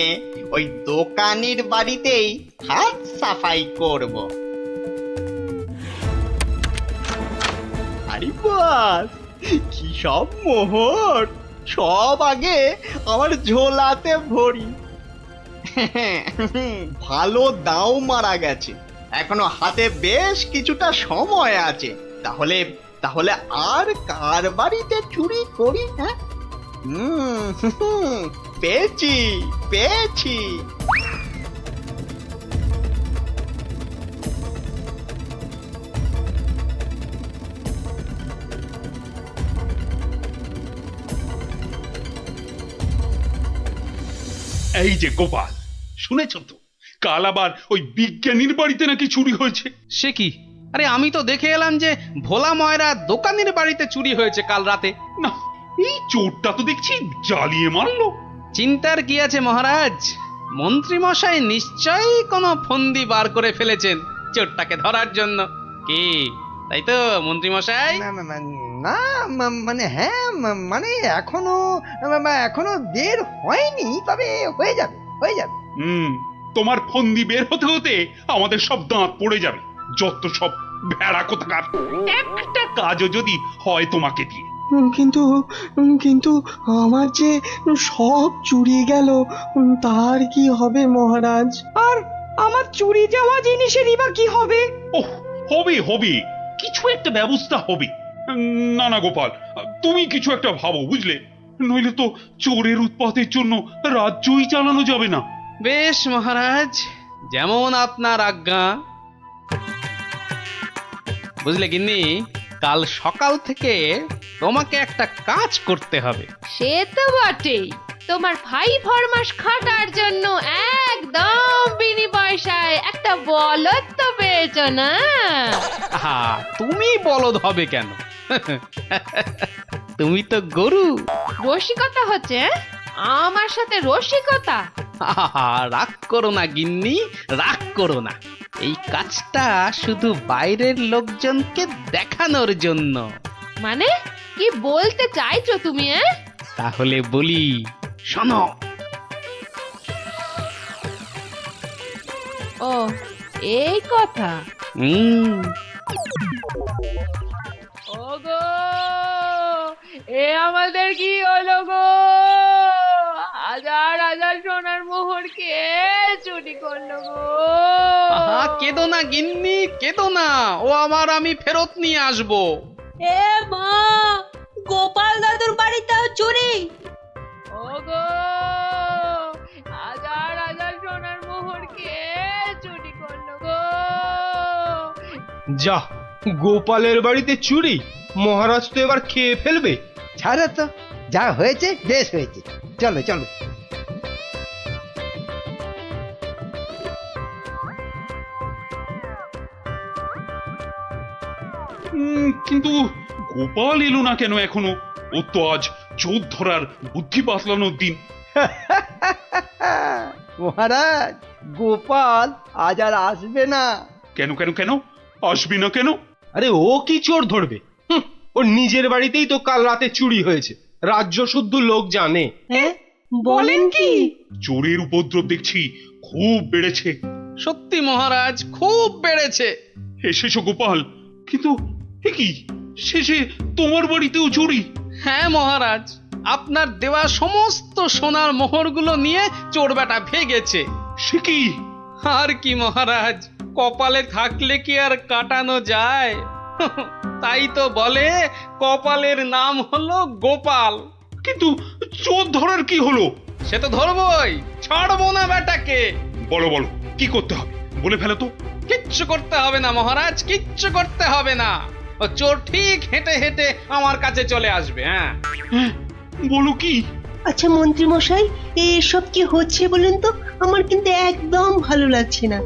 ওই দোকানির বাড়িতেই হাত সাফাই করব। আরে বাস, কি সব মোহর! সব আগে আমার ঝোলাতে ভরি। ভালো দাও মারা গেছে, এখনো হাতে বেশ কিছুটা সময় আছে। তাহলে তাহলে আর কার বাড়িতে চুরি করি? হ্যাঁ, পেয়েছি পেয়েছি। এই যে গোপাল, শুনেছ তো কাল আবার ওই বিজ্ঞানীর বাড়িতে নাকি চুরি হয়েছে। সে কি? আরে আমি তো দেখে এলাম যে ভোলা ময়রা দোকানের বাড়িতে চুরি হয়েছে কাল রাতে। না, এই চোরটা তো দেখছি জ্বালিয়ে মারলো। চিন্তার কি আছে মহারাজ, মন্ত্রী মশাই নিশ্চয়ই কোনো ফন্দি বার করে ফেলেছেন চোরটাকে ধরার জন্য। কি তাই তো মন্ত্রী মশাই? না মানে হ্যাঁ, মানে এখনো বের হয়নি, তবে হয়ে যাবে। তোমার ফন্দি বের হতে হতে আমাদের সব দাঁত পড়ে যাবে। যত সব ভেড়া কোথাকার, একটা কাজও যদি হয় তোমাকে দিয়ে। কিন্তু আমার যে সব চুরি গেল, তার কি হবে মহারাজ? আর আমার চুরি যাওয়া জিনিসেরই বা কি হবে? ওহ, হবে হবে, কিছু একটা ব্যবস্থা হবে। না না গোপাল, তুমি কিছু একটা ভাবো, বুঝলে? নইলে তো চোরের উৎপাতের জন্য রাজ্যই চালানো যাবে না। বেশ মহারাজ, যেমন আপনার আজ্ঞা। বুঝলে গিন্নি, কাল সকাল থেকে তোমাকে একটা কাজ করতে হবে। সে তো বটেই, তোমার ভাই ফরমাস খাটার জন্য একদম বিনি পয়সায় একটা বলদ তো পেয়েছ না? তুমি বলদ হবে কেন? তুমি তো গরু। রসিকতা হচ্ছে হ্যাঁ? আমার সাথে রসিকতা? আহা, রাগ করো না গিন্নি, রাগ করো না। এই কাজটা শুধু বাইরের লোকজনকে দেখানোর জন্য। মানে কি বলতে চাইছো তুমি? তাহলে বলি, শোনো। ও এই কথা। ওগো, এ আমাদের কি হলো গো? হাজার হাজার সোনার মোহর কে চুরি করলো গো? আহা, কেঁদো না গিন্নি, কেঁদো না। ও আমার, আমি ফেরত নিয়ে আসবো। এ মা, গোপাল দাদুর বাড়িতেও চুরি? ওগো, হাজার হাজার সোনার মোহর কে চুরি করলো গো? যা, গোপালের বাড়িতে চুরি? মহারাজ তো এবার খেয়ে ফেলবে। ছাড়ো তো, যা হয়েছে বেশ হয়েছে। চলো চলো। কিন্তু গোপাল এলো না কেন এখনো? ও তো আজ চোর ধরার বুদ্ধি পাতলানোর দিন। মহারাজ, গোপাল আজ আর আসবে না। কেন কেন কেন আসবি না কেন? আরে ও কি চোর ধরবে? ওর নিজের বাড়িতেই তো কাল রাতে চুরি হয়েছে, রাজ্য শুদ্ধ লোক জানে। বলেন কি? চোরের উপদ্রব দেখছি খুব বেড়েছে। সত্যি মহারাজ, খুব বেড়েছে। এসেছো গোপাল, কিন্তু এ কি, শেষে তোমার বাড়িতেও চুরি? হ্যাঁ মহারাজ, আপনার দেওয়া সমস্ত সোনার মোহরগুলো নিয়ে চোর বেটা ভেগেছে। সে কি? আর কি মহারাজ, কপালে থাকলে কি আর কাটানো যায়? তাই তো বলে কপালের নাম হলো গোপাল। কিন্তু চোর ধরার কি হলো? সে তো ধরবই, ছাড়বো না বেটাকে। বলো বলো, কি করতে হবে বলে ফেলো তো। কিচ্ছু করতে হবে না মহারাজ, কিচ্ছু করতে হবে না। ও চোর ঠিক হেঁটে হেঁটে আমার কাছে চলে আসবে। হ্যাঁ, বলো কি? আচ্ছা মন্ত্রী মশাই, এসব কি হচ্ছে বলুন তো? আমার কিন্তু একদম ভালো লাগছে না।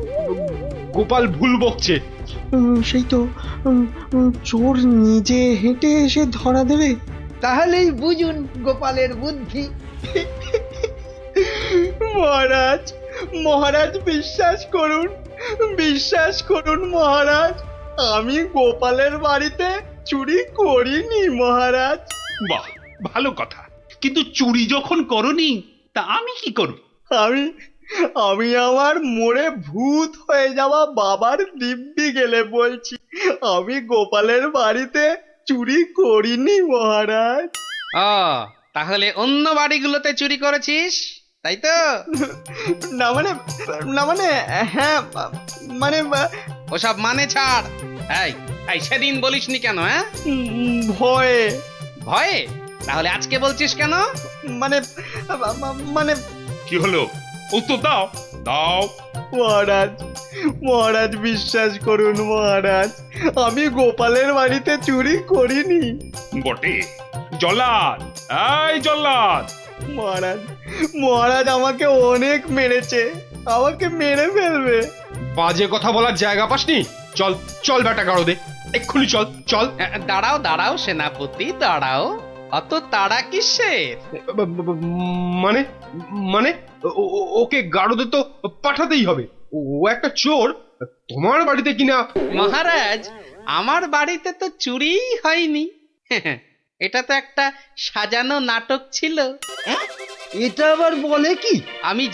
গোপাল ভুল বকছে। সেই তো, চোর নিজে হেঁটে এসে ধরা দেবে। তাহলেই বুঝুন গোপালের বুদ্ধি। মহারাজ, মহারাজ বিশ্বাস করুন, বিশ্বাস করুন মহারাজ, আমি গোপালের বাড়িতে চুরি করিনি মহারাজ। বাহ, ভালো কথা। কিন্তু চুরি যখন করনি, তা আমি কি করব? আমি আমি আমার মোড়ে ভূত হয়ে যাওয়া বাবার দিব্যি গেলে বলছি, আমি গোপালের বাড়িতে চুরি করিনি মহারাজ। ও, তাহলে অন্য বাড়িগুলোতে চুরি করেছিস, তাই তো? না মানে, না মানে, হ্যাঁ মানে, ওসব মানে ছাড়। এই এই সেদিন বলিসনি কেন? হ্যাঁ, ভয়ে। ভয়ে? তাহলে আজকে বলছিস কেন? মানে মানে কি হলো? উত্তর দাও, দাও। মহারাজ, মহারাজ বিশ্বাস করুন মহারাজ, আমি গোপালের বাড়িতে চুরি করিনি। বটে? জল্লাদ, এই জল্লাদ! মহারাজ, মহারাজ আমাকে অনেক মেরেছে, আমাকে মেরে ফেলবে। বাজে কথা বলার জায়গা পাসনি? চল চল বেটা গাড়ো দে, এক্ষুনি চল চল। দাঁড়াও দাঁড়াও সেনাপতি, দাঁড়াও। অত তাড়া কিসের? মানে মানে ওকে গাড়োদে তো পাঠাতেই হবে। ও একটা চোর, তোমার বাড়িতে কিনা। মহারাজ, আমার বাড়িতে তো চুরিই হয়নি। এটা তো একটা সাজানো নাটক ছিল। এটা আবার বলে কি? আমি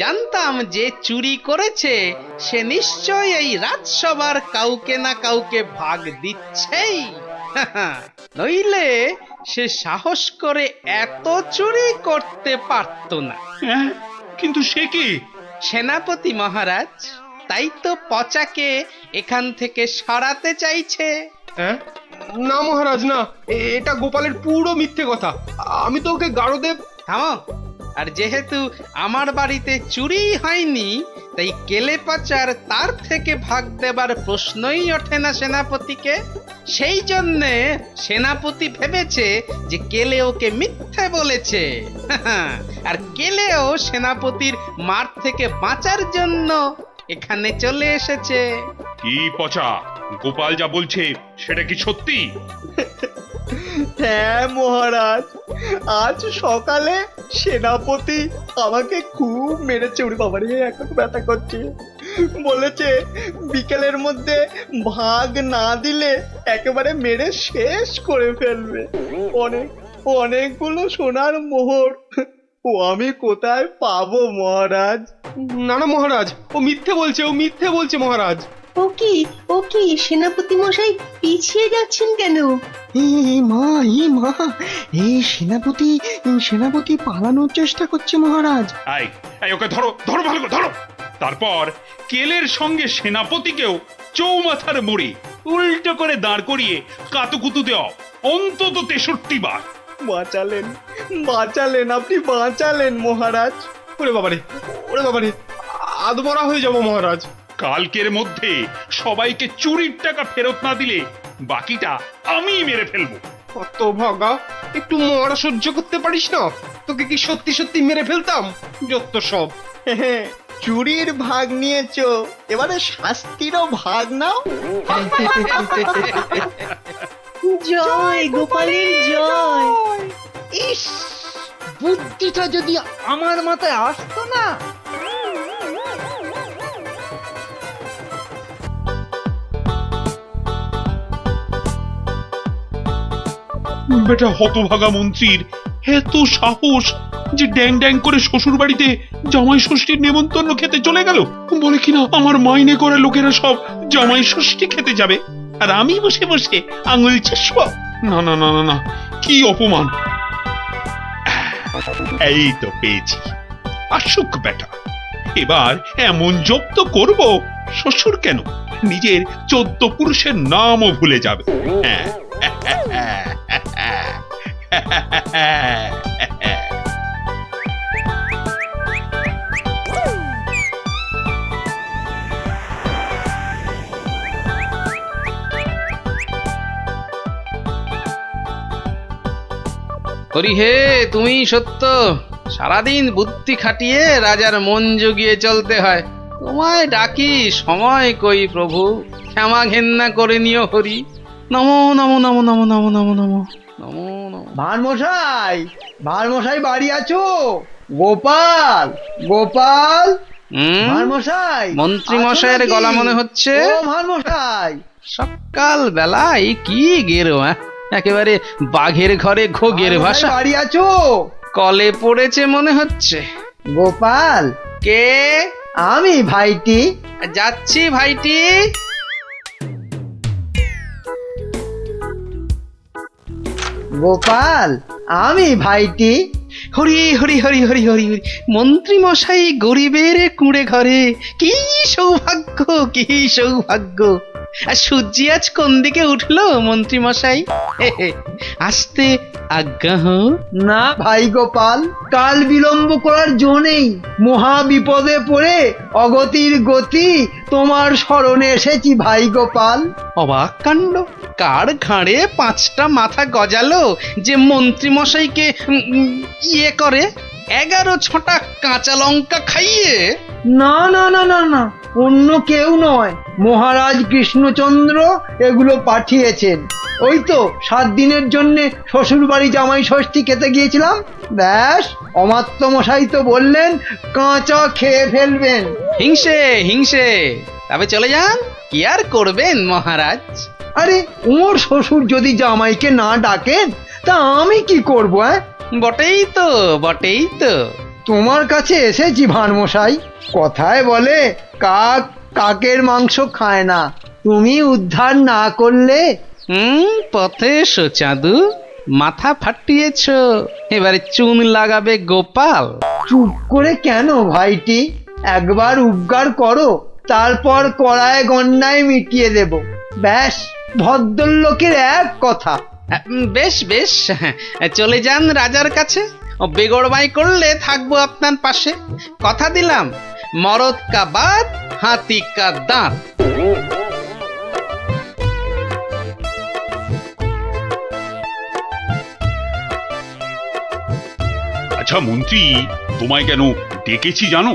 জানতাম যে চুরি করেছে সে নিশ্চয়ই এই রাজসভার কাউকে না কাউকে ভাগ দিচ্ছেই। নইলে সে সাহস করে এত চুরি করতে পারত না। কিন্তু সে কি? সেনাপতি মহারাজ, তাই তো পচাকে এখান থেকে সরাতে চাইছে। হ্যাঁ? না মহারাজ না, এটা গোপালের পুরো মিথ্যে কথা। আমি তো ওকে গাড়োদেব। থামো। আর যেহেতু আমার বাড়িতে চুরি হয়নি, তাই কেলে পাচার তার থেকে ভাগ দেবার প্রশ্নই ওঠে না সেনাপতিকে। সেই জন্যে সেনাপতি ভেবেছে যে কেলে ওকে মিথ্যে বলেছে। আর কেলেও সেনাপতির মার থেকে বাঁচার জন্য এখানে চলে এসেছে। কি পচা, গোপাল যা বলছে সেটা কি সত্যি? হ্যাঁ মহারাজ, আজ সকালে সেনাপতি আমাকে খুব মেরেছে। ওরে বাবারে, এখন ব্যথা করছে। বলেছে বিকেলের মধ্যে ভাগ না দিলে একেবারে মেরে শেষ করে ফেলবে। অনেকগুলো সোনার মোহর ও আমি কোথায় পাবো মহারাজ? না না মহারাজ, ও মিথ্যে বলছে মহারাজ। ও কি সেনাপতি মশাই পিছিয়ে যাচ্ছেন কেন? এই মা এই সেনাপতি পালানোর চেষ্টা করছে মহারাজ। এই ওকে ধরো ধরো, ভালো করে ধরো। তারপর কেলের সঙ্গে সেনাপতিকেও চৌমাথার মোড়ে উল্টো করে দাঁড় করিয়ে কাতুকুতু দেওয়া, অন্তত 63 বার। বাঁচালেন আপনি, বাঁচালেন মহারাজ। ওরে বাবারে, আধমরা হয়ে যাব মহারাজ। কালকের মধ্যে সবাইকে চুরির টাকা ফেরত না দিলে বাকিটা আমি মেরে ফেলবো। কত ভাগা, একটু মরা সহ্য করতে পারিস না? তোকে কি সত্যি মেরে ফেলতাম? যত সব। চুরির ভাগ নিয়েছো, এবারে শাস্তিরও ভাগ নাও। জয় গোপালের জয়। ইস, বুদ্ধিটা যদি আমার মাথায় আসতো না। বেটা হতভাগা মন্ত্রীর এত সাহস যে ড্যাং ড্যাং করে শ্বশুর বাড়িতে জামাই ষষ্ঠীর নেমন্তন্ন খেতে চলে গেল। বলে কিনা আমার মাইনে করে লোকেরা সব জামাই ষষ্ঠী খেতে যাবে, আর আমি বসে বসে আঙুল চুষব। না না না না না, কি অপমান! এই তো পেয়েছি, আসুক বেটা। এবার এমন জব্দ করব, শ্বশুর কেন নিজের 14 পুরুষের নামও ভুলে যাবে। হ্যাঁ হরি হে, তুমি সত্য। সারাদিন বুদ্ধি খাটিয়ে রাজার মন জুগিয়ে চলতে হয়। তোমায় ডাকি, সময় কই প্রভু, ক্ষমা ঘেন্না করে নিও হরি। নমো নমো নমো নমো নমো নমো নমো নমো নমো। ভারমশাই বাড়ি আছো? গোপাল ভারমশাই, মন্ত্রী মশাইয়ের গলা মনে হচ্ছে। ও ভারমশাই, সকাল বেলা এই কি গেরো, একেবারে বাঘের ঘরে ঘোগের ভাষা। বাড়ি আছো? কলে পড়েছে মনে হচ্ছে। গোপাল, কে? আমি ভাইটি। যাচ্ছি ভাইটি। গোপাল, আমি ভাইটি। হরি হরি হরি হরি হরি হরি। মন্ত্রী মশাই গরিবের কুঁড়ে ঘরে, কি সৌভাগ্য, কি সৌভাগ্য। আর সূর্যি আজ কোন দিকে উঠলো মন্ত্রী মশাই? আসতে আজ্ঞা হোক। না ভাই গোপাল, কাল বিলম্ব করার জো নেই। মহা বিপদে পড়ে অগতির গতি তোমার স্মরণে এসেছি ভাই গোপাল। অবাক কাণ্ড, কার ঘাড়ে 5টা মাথা গজালো যে মন্ত্রী মশাইকে ইয়ে করে 11 ছটা কাঁচা লঙ্কা খাইয়ে? না না না না না, অন্য কেউ নয়, মহারাজ কৃষ্ণচন্দ্র এগুলো পাঠিয়েছেন। ওই তো 7 দিনের জন্য শ্বশুর বাড়ি জামাই ষষ্ঠী খেতে গিয়েছিলাম, ব্যাস অমাত্য মশাই তো বললেন কাঁচা খেয়ে ফেলবেন। হিংসে, তবে চলে যান, কি আর করবেন মহারাজ। আরে ওর শ্বশুর যদি জামাইকে না ডাকেন তা আমি কি করবো? বটেই তো। তোমার কাছে এসেছি ভারমশাই। কথায় বলে কাক কাকের মাংস খায় না, তুমি উদ্ধার না করলে। পথে এসো চাঁদু, মাথা ফাটিয়েছ, এবারে চুন লাগাবে গোপাল। চুপ করে কেন ভাইটি? একবার উপকার করো, তারপর কড়ায় গন্ডায় মিটিয়ে দেব। ব্যাস ভদ্রলোকের এক কথা। বেশ চলে যান রাজার কাছে। বেগড়বাই করলে থাকবো আপনার পাশে, কথা দিলাম। মরদ কা বাত, হাতি কা দাঁত। আচ্ছা মন্ত্রী, তোমায় কেন ডেকেছি জানো?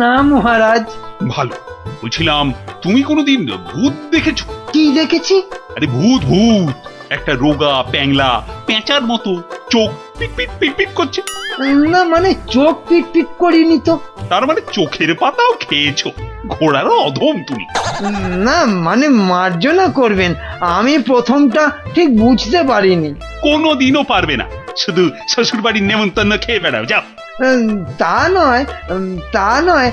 না মহারাজ। ভালো, বলছিলাম তুমি কোনোদিন ভূত দেখেছো? কি কি দেখেছি? আরে ভূত ভূত, একটা রোগা প্যাংলা পেঁচার মতো চোখ পিট পিট পিট পিট করছে। না মানে চোখ পিট পিট করিনি তো। তার মানে চোখের পাতাও খেয়েছো, ঘোড়ারও অধম তুমি। না মানে মার্জনা করবেন, আমি প্রথমটা ঠিক বুঝতে পারিনি। কোনোদিনও পারবে না, শুধু শ্বশুর বাড়ির নেমন্তন্ন খেয়ে বেড়াও, যাও। তা নয়, তা নয়,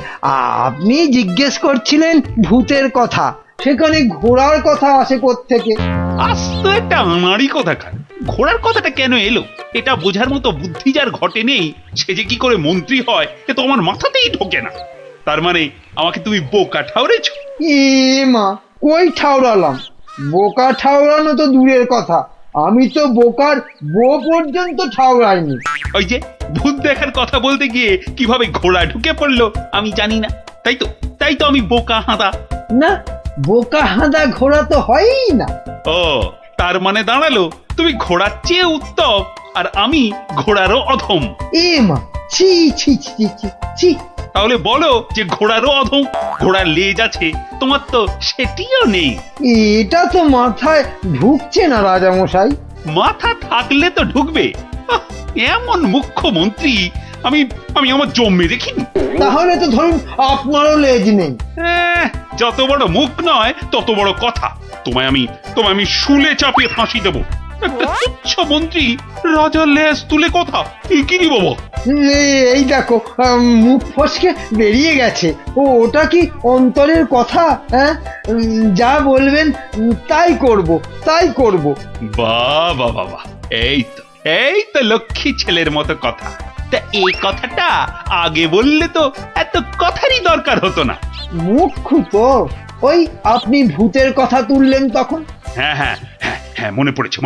আপনি জিজ্ঞেস করছিলেন ভূতের কথা, সেখানে ঘোড়ার কথা আসে কোত্থেকে? আস্ত একটা আমারই কথা খান, ঘোড়ার কথাটা কেন এলো এটা বোঝার মতো বুদ্ধি যার ঘটে নেই, সে যে কি করে মন্ত্রী হয় এ তো আমার মাথাতেই ঢোকে না। তার মানে আমাকে তুমি বোকা ঠাউরেছ? এ মা, কই ঠাউরালাম? বোকা ঠাউরানো তো দূরের কথা, আমি তো বোকার বো পর্যন্ত ঠাউরাইনি। ওই যে ভূত দেখার কথা বলতে গিয়ে কিভাবে ঘোড়া ঢুকে পড়লো আমি জানি না, তাই তো আমি বোকা হাঁদা। না, বোকা হাঁদা ঘোড়া তো হয়ই না। ও, তার মানে দাঁড়ালো তুমি ঘোড়ার চেয়ে উত্তম আর আমি ঘোড়ারও অধম। এ মা, ছি ছি ছি ছি ছি। তাহলে বলো যে ঘোড়ারও অধম, ঘোড়ার লেজ আছে, তোমার তো সেটিও নেই। এটা তো মাথায় ঢুকছে না রাজামশাই। মাথা থাকলে তো ঢুকবে। আহ, এমন মুখ্যমন্ত্রী আমি আমি আমার জন্মে দেখিনি। তাহলে তো ধরুন আপনারও লেজ নেই। যত বড় মুখ নয় তত বড় কথা। তোমায় আমি শুলে চাপিয়ে ফাঁসি দেবো। একটা তুচ্ছ মন্ত্রী রাজার লেজ তুলে কথা, কি রে বাবা? এই দেখো, মুখ ফসকে বেরিয়ে গেছে। ওটা কি অন্তরের কথা? হ্যাঁ, যা বলবেন তাই করব। বাবা বাবা, এই তো লক্ষ্মী ছেলের মতো কথা। তা এই কথাটা আগে বললে তো এত কথারই দরকার হতো না। মুখ্য তো ওই আপনি ভূতের কথা তুললেন তখন। হ্যাঁ, মনে পড়েছে।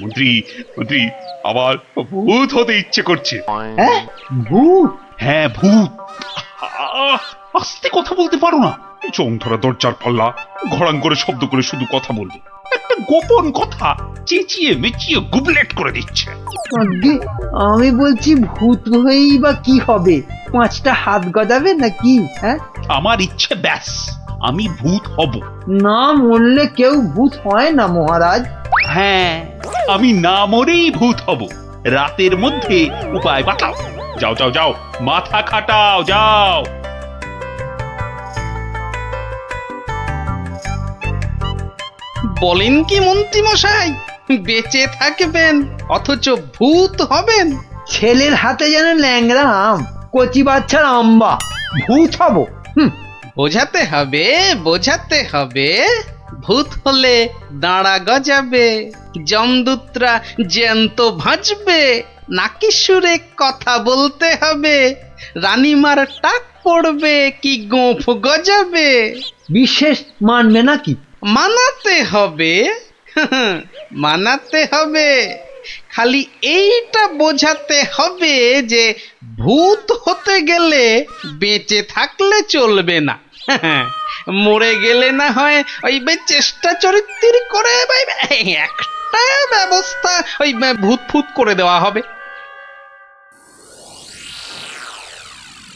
মন্ত্রী আবার ভূত হতে ইচ্ছে করছে। হ্যাঁ, ভূত? হ্যাঁ, ভূত। আস্তে কথা বলতে পারো না? চোখ ধরা দরজার পাল্লা, ঘড়াং করে শব্দ করে শুধু কথা বলবে। একটা গোপন কথা চেঁচিয়ে মেচিয়ে গুবলেট করে দিচ্ছে। আমি বলছি ভূত হয়েই বা কি হবে? 5টা হাত গজাবে নাকি? হ্যাঁ, আমার ইচ্ছে ব্যাস, আমি ভূত হব। না মরলে কেউ ভূত হয় না মহারাজ। হ্যাঁ, আমি না মরেই ভূত হব। রাতের মধ্যে উপায় বাতাও। যাও, মাথা খাটাও, যাও। বলেন কি মন্ত্রী মশাই, বেঁচে থাকবেন অথচ ভূত হবেন? ছেলের হাতে যেন ল্যাংড়া আম, কচি বাচ্চার আম্বা, ভূত হব? বোঝাতে হবে। ভূত হলে দাঁড়া গজাবে, যমদূতরা জ্যান্ত ভাজবে, নাকি সুরে কথা বলতে হবে, রানীমার টাক পড়বে কি গোঁফ গজাবে। বিশেষ মানবে নাকি? মানাতে হবে। খালি এইটা বোঝাতে হবে যে ভূত হতে গেলে বেঁচে থাকলে চলবে না, মরে গেলে না হয় ওই চেষ্টা চরিত্র করে একটা ব্যবস্থা ওই ভূত করে দেওয়া হবে।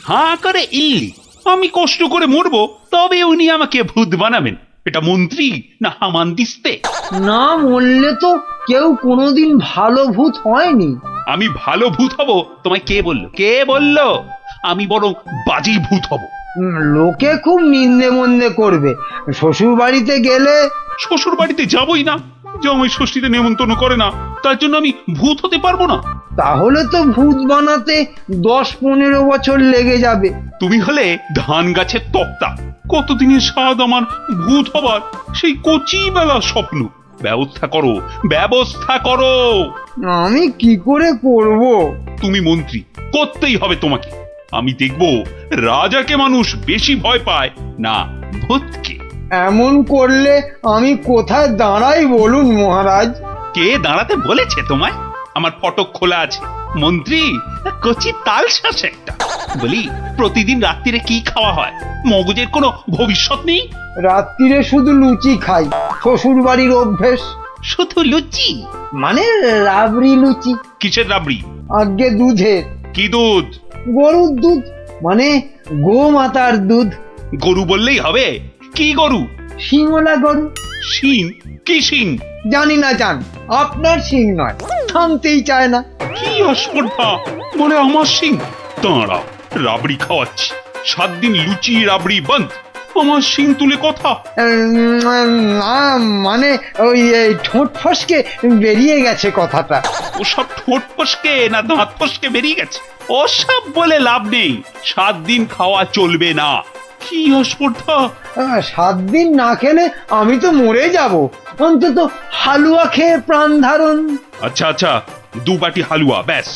হাঁ করে ইল্লি, আমি কষ্ট করে মরবো তবে উনি আমাকে ভূত বানাবেন? এটা মন্ত্রী না হামানদিস্তে? না মরলে তো কেউ কোনোদিন ভালো ভূত হয়নি। আমি ভালো ভূত হব তোমায় কে বললো? আমি বরং বাজি ভূত হব। লোকে খুব নিন্দে মন্দে করবে। শ্বশুর বাড়িতে গেলে? শ্বশুর বাড়িতে যাবই না, জামাই ষষ্ঠীতে নেমন্তন্ন করে না, তার জন্য আমি ভূত হতে পারবো না। তাহলে তো ভূত বানাতে 10-15 বছর লেগে যাবে। তুমি হলে ধান গাছের তক্তা, কতদিনের স্বাদ আমার ভূত হবার, সেই কচি বেলা স্বপ্ন। ব্যবস্থা করো। আমি কি করে করব? তুমি মন্ত্রী, করতেই হবে তোমাকে। আমি দেখব রাজাকে মানুষ বেশি ভয় পায় না ভূতকে। এমন করলে আমি কোথায় দাঁড়াই বলুন মহারাজ? কে দাঁড়াতে বলেছে তোমায়? আমার ফটক খোলা আছে। মন্ত্রী কচি তাল শ্বাস একটা। বলি, প্রতিদিন রাত্রিরে কি খাওয়া হয়? মগজের কোনো ভবিষ্যৎ নেই? রাত্রিরে শুধু লুচি খাই, শ্বশুর বাড়ির অভ্যেস। শুধু লুচি? মানে রাবড়ি লুচি। কিসের রাবড়ি? আগে দুধের। কি দুধ? গরুর দুধ, মানে গোমাতার দুধ। গরু বললেই হবে? কি গরু? সিংহলা গরু। শিং? কি শিং? জানি না জান, আপনার সিং নয়, থামতেই চায় না। কি অস্পর্ধা! বলে আমার শিং? দাঁড়া, রাবড়ি খাওয়াচ্ছি। 7 দিন লুচি রাবড়ি বন্ধ, আমার শিং তুলে কথা। না মানে ওই এই ঠোঁট ফসকে বেরিয়ে গেছে কথাটা। ওসব ঠোঁট ফসকে না দাঁত ফসকে বেরিয়ে গেছে, ওসব বলে লাভ নেই। 7 দিন খাওয়া চলবে না। কি অস্পর্ধা! 7 দিন না খেলে আমি তো মরে যাব, অন্তত হালুয়া খেয়ে প্রাণ ধারণ। আচ্ছা আচ্ছা, 2 বাটি হালুয়া ব্যাস।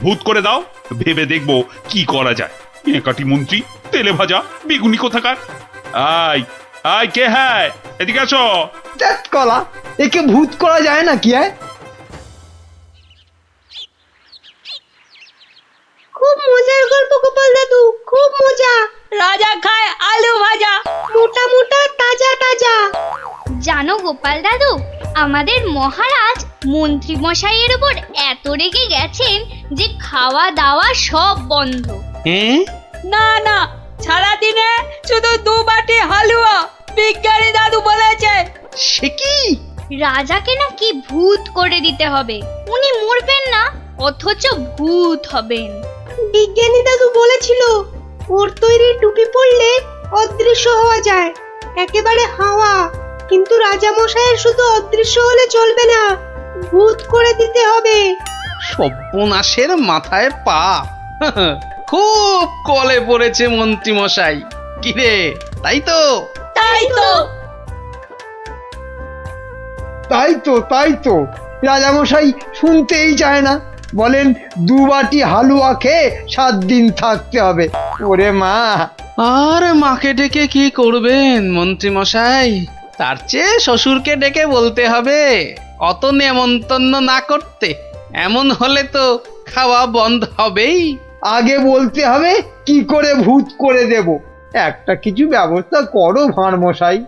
ভূত করে দাও, ভেবে দেখবো কি করা যায়। একাটি মন্ত্রী, তেলে ভাজা বেগুনি কোথাকার। আয় আয়, কে হ্যায়? এদিকে আসো। ধ্যাৎ কলা, একে ভূত করা যায় না কি? খুব মজার গল্প গোপাল দাদু, খুব মজা। রাজা খায় আলু ভাজা, মোটা মোটা তাজা তাজা। জানো গোপাল দাদু, আমাদের মহারাজ মন্ত্রী মশাইয়ের উপর এত রেগে গেছেন যে খাওয়া দাওয়া সব বন্ধ। হ্যাঁ? না না, সারাদিনে শুধু 2 বাটি হালুয়া। বিজ্ঞানী দাদু বলেছে। সে কি? রাজাকে নাকি ভূত করে দিতে হবে, উনি মরবেন না অথচ ভূত হবেন। বিজ্ঞানী দাদু বলেছিল ওর তৈরি টুপি পরলে অদৃশ্য হওয়া যায়, একেবারে হাওয়া। কিন্তু রাজা মশাইয়ের শুধু অদৃশ্য হলে চলবে না, ভূত করে দিতে হবে। সর্বনাশের মাথায় পা। খুব কলে পড়েছে মন্ত্রী মশাই। কিরে, তাই তো? তাই তো। তাই তো রাজামশাই শুনতেই চায় না, বলেন 2 বাটি হালুয়া খেয়ে 7 দিন থাকতে হবে। ওরে মা! আর মাকে ডেকে কি করবেন মন্ত্রী মশাই? তার চেয়ে শ্বশুরকে ডেকে বলতে হবে অত নেমন্তন্ন না করতে। এমন হলে তো খাওয়া বন্ধ হবেই। আগে বলতে হবে কি করে ভূত করে দেব। একটা কিছু ব্যবস্থা করো ভাঁড় মশাই,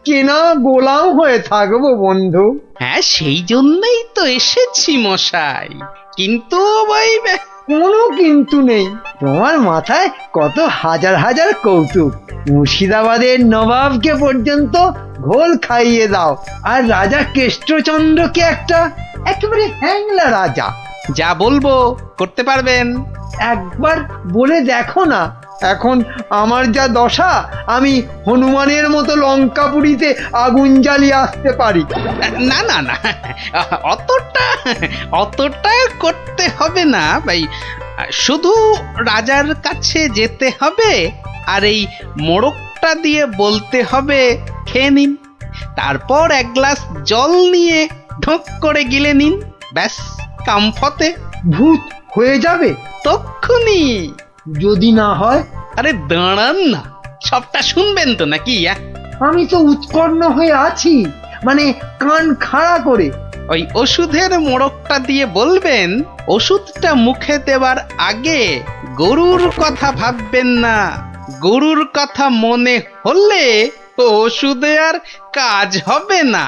কেনা গোলাম হয়ে থাকবো বন্ধু। হ্যাঁ, সেই জন্যই তো এসেছি মশাই। কিন্তু ওই কোনো কিন্তু নেই, তোমার মাথায় কত হাজার হাজার কৌতুক। মুর্শিদাবাদের নবাবকে পর্যন্ত ঘোল খাইয়ে দাও, আর রাজা কেষ্টচন্দ্রকে একেবারে হ্যাংলা রাজা। যা বলবো করতে পারবেন। একবার বলে দেখো না। এখন আমার যা দশা, আমি হনুমানের মতো লঙ্কাপুরীতে আগুন জ্বালিয়ে আসতে পারি। না না না, অতটা করতে হবে না ভাই। শুধু রাজার কাছে যেতে হবে আর এই মোড়কটা দিয়ে বলতে হবে খেয়ে নিন, তারপর 1 গ্লাস জল নিয়ে ঢোক করে গিলে নিন, ব্যাস কাম ফতে। ভূত হয়ে যাবে তক্ষুনি। যদি না হয়? আরে দাঁড়ান না, সবটা শুনবেন তো নাকি? আমি তো উৎকণ্ঠ হয়ে আছি, মানে কান খাড়া করে। ওই ওষুধের মোড়কটা দিয়ে বলবেন ওষুধটা মুখে দেওয়ার আগে গরুর কথা ভাববেন না। গরুর কথা মনে হলে ওষুধে আর কাজ হবে না।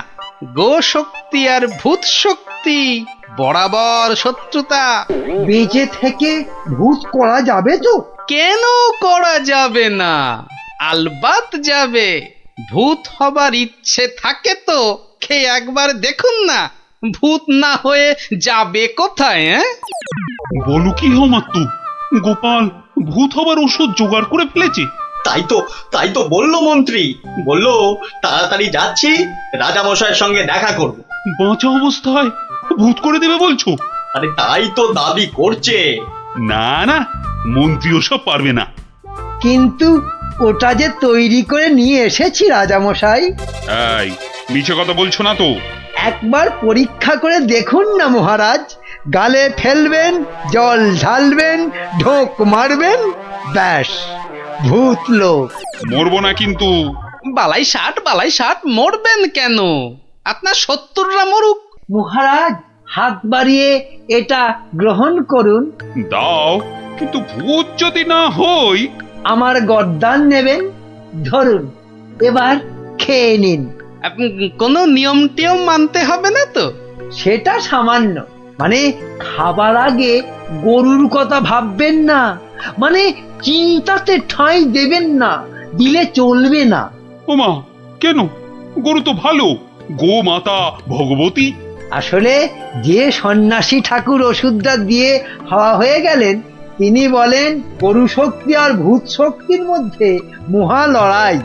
গো শক্তি আর ভূত শক্তি বরাবর শত্রুতা। বেঁচে থেকে ভূত করা যাবে তো? কেন করা যাবে না? আলবাত যাবে। ভূত হবার ইচ্ছে থাকে তো খেয়ে একবার দেখুন না, ভূত না হয়ে যাবে কোথায়? বলো কি মাত্তু, গোপাল ভূত হবার ওষুধ জোগাড় করে ফেলেছে। তাই তো বললো মন্ত্রী, বললো তাড়াতাড়ি যাচ্ছি, রাজামশাইয়ের সঙ্গে দেখা করব। বাঁচা অবস্থায় ভূত করে দেবে বলছো? আরে তাই তো দাবি করছে। না না, মন্ত্রী ওসব পারবে না। কিন্তু ওটা যে তৈরি করে নিয়ে এসেছি রাজামশাই। এই মিছে কথা বলছো না তো? একবার পরীক্ষা করে দেখুন না মহারাজ। গালে ফেলবেন, জল ঢালবেন, ঢোক মারবেন, ব্যাস ভূত লোক। মরবো না কিন্তু। বালাই ষাট মরবেন কেন? আপনার 70রা মরুক। মহারাজ হাত বাড়িয়ে এটা গ্রহণ করুন। দাও, কিন্তু ভূত যদি না হই? আমার গর্দান নেবেন, ধরুন, এবার খেয়ে নিন। কোনো নিয়ম টিয়ম মানতে হবে না তো? সেটা সামান্য, মানে খাবার আগে গরুর কথা ভাববেন না, মানে চিন্তাতে ঠাঁই দেবেন না, দিলে চলবে না। ওমা, কেন? গরু তো ভালো। গো মাতা ভগবতী। আসলে যে সন্ন্যাসী ঠাকুর ওষুধটা দিয়ে হাওয়া হয়ে গেলেন তিনি বলেন গরু শক্তি আর ভূত শক্তির মধ্যে মহা লড়াই।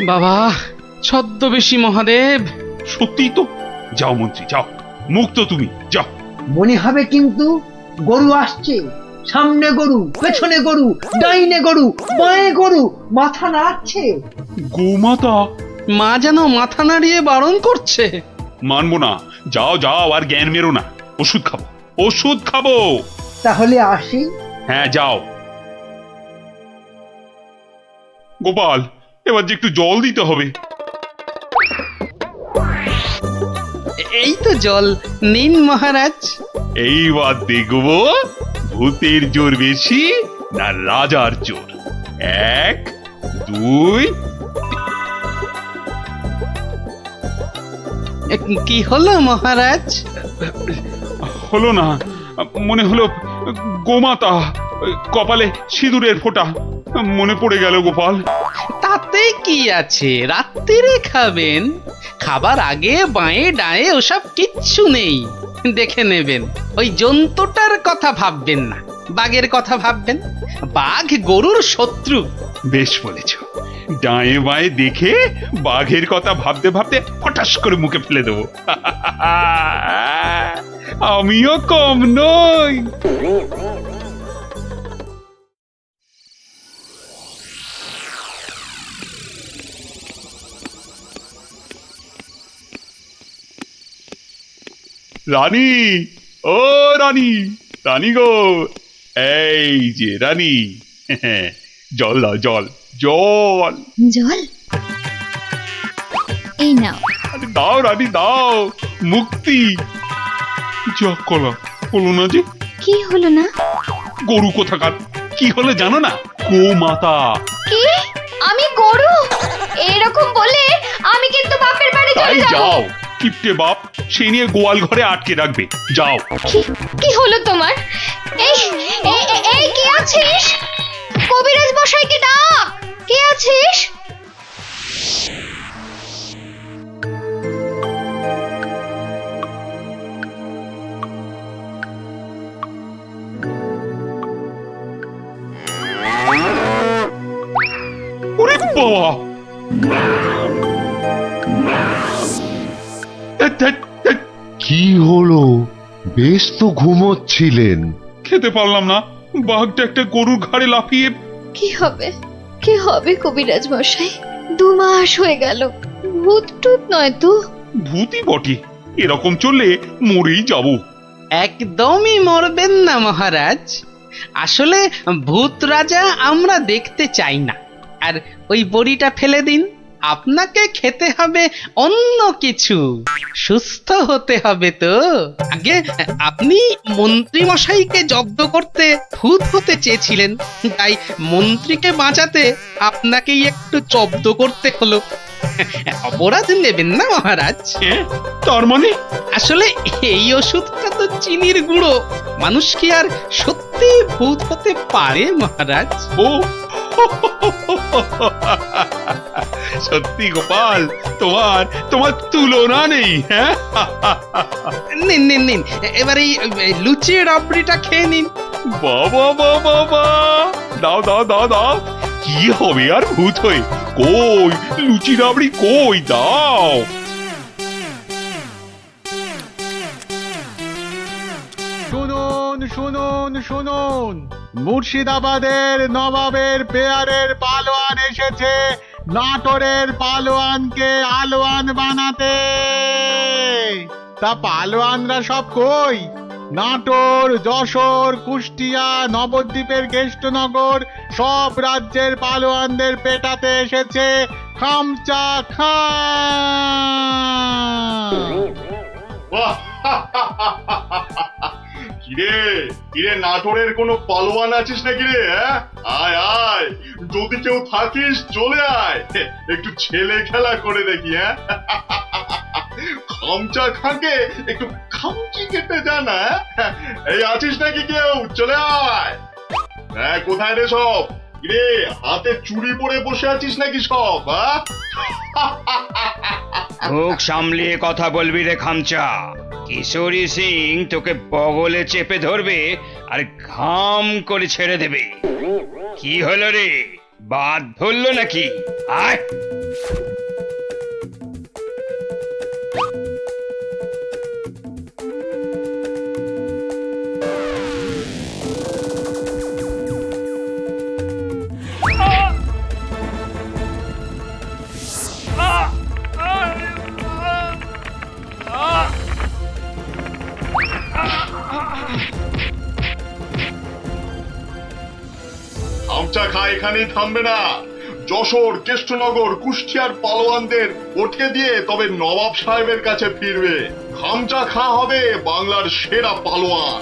বাবা ছদ্মবেশী মহাদেব। সত্যি তো। যাও মন্ত্রী যাও, মুক্ত তুমি, যাও। মনে হবে কিন্তু গরু আসছে, সামনে গরু, পেছনে গরু, ডাইনে গরু, বাঁয়ে গরু, মাথা নাড়ছে। গোমাতা। মা যেন মাথা নাড়িয়ে বারণ করছে। মানবো না, যাও যাও, আর জ্ঞান মেরো না। ওষুধ খাবো, ওষুধ খাবো। তাহলে আসি। হ্যাঁ যাও। গোপাল, এবার যে একটু জল দিতে হবে। এই তো জল নিন মহারাজ। এইবার দেখবো ভূতের জোর বেশি না রাজার জোর। 1 2। কি হলো মহারাজ? হলো না, মনে হলো গোমাতা, কপালে সিঁদুরের ফোঁটা মনে পড়ে গেল গোপাল। তাতে কি আছে, রাত্রিরে খাবেন। খাবার আগে বাঁয়ে ডায়ে ওসব কিচ্ছু নেই, দেখে নেবেন। ওই জন্তুটার কথা ভাববেন না, বাঘের কথা ভাববেন। বাঘ গরুর শত্রু। বেশ বলেছ, ডায়ে বাঁয়ে দেখে বাঘের কথা ভাবতে ভাবতে হঠাৎ করে মুখে ফেলে দেবো। আমিও কম নই। রানী, ও রানী, রানী গো, এই যে রানী, জল দাও, জল জল। জল এই নাও। আরে দাও রানী দাও, মুক্তি। যা কলা হলো না যে। কি হলো না? গরু কোথাকার, কি হলো জানো না? গোমাতা। কি? আমি গরু? এরকম বলে আমি কিন্তু বাপের বাড়ি চলে তাই যাব। যাও, কিপটে বাপ সে নিয়ে গোয়াল ঘরে আটকে রাখবে। যাও। কি হলো তোমার? এই এই এই কে আছিস? কবিরাজ মশাইকে ডাক। কে আছিস? ওরে বাবা! কি হলো? বেশ তো ঘুমোচ্ছিলেন। খেতে পারলাম না, বাঘটা একটা গরুর ঘাড়ে লাফিয়ে। কি হবে? কি হবে কবিরাজ মশাই? 2 মাস হয়ে গেল। ভূত টুত নয় তো? ভূতই বটে, এরকম চললে মরেই যাব। একদমই মরবেন না মহারাজ। আসলে ভূত রাজা আমরা দেখতে চাই না। আর ওই বড়িটা ফেলে দিন, আপনাকে খেতে হবে অন্য কিছু। সুস্থ হতে হবে তো। আগে আপনি মন্ত্রী মশাইকে জব্দ করতে ভূত হতে চেয়েছিলেন, তাই মন্ত্রীকে বাঁচাতে আপনাকেই একটু জব্দ করতে হলো। অপরাধ নেবেন না মহারাজ। তার মানে? আসলে এই ওষুধটা তো চিনির গুঁড়ো। মানুষ কি আর সত্যি ভূত হতে পারে মহারাজ? ও সত্যি গোপাল, তোমার তোমার তুলনা নেই। হ্যাঁ, নিন নিন নিন, এবার এই লুচি রাবড়িটা খেয়ে নিন। বাবা বাবা বাবা, দাও দাও দাও দাও। কি হবে আর ভূত হয়ে? কই লুচি রাবড়ি কই, দাও। শুনুন শুনুন শুনুন, মুর্শিদাবাদের নবাবের পেয়ারের পালোয়ান এসেছে নাটোরের পালোয়ানকে আলোয়ান বানাতে। তা পালোয়ানরা সব কই? নাটোর, যশোর, কুষ্টিয়া, নবদ্বীপের কেষ্টনগর সব রাজ্যের পালোয়ানদের পেটাতে এসেছে খামচা খান। কিরে কিরে, নাটোরের কোনো পালোয়ান আছিস নাকি রে? আয় আয়, যদি কেউ থাকিস চলে আয়, একটু ছেলে খেলা করে দেখি। খামচা খাকে একটু খামচি কেটে জানা। এই আছিস নাকি কেউ? চলে আয়। কোথায় রে সব? কিরে হাতে চুড়ি পরে বসে আছিস নাকি সব? মুখ সামলিয়ে কথা বলবি রে খামচা। কিশোরী সিং তোকে বগলে চেপে ধরবে আর ঘাম করে ছেড়ে দেবে। কি হলো রে, বাদ ধরলো নাকি? আয় খামচা খা এখানেই থামবে না। যশোর, কৃষ্ণনগর, কুষ্টিয়ার পালোয়ানদের ওঠে দিয়ে তবে নবাব সাহেবের কাছে ফিরবে। খামচা খা হবে বাংলার সেরা পালোয়ান।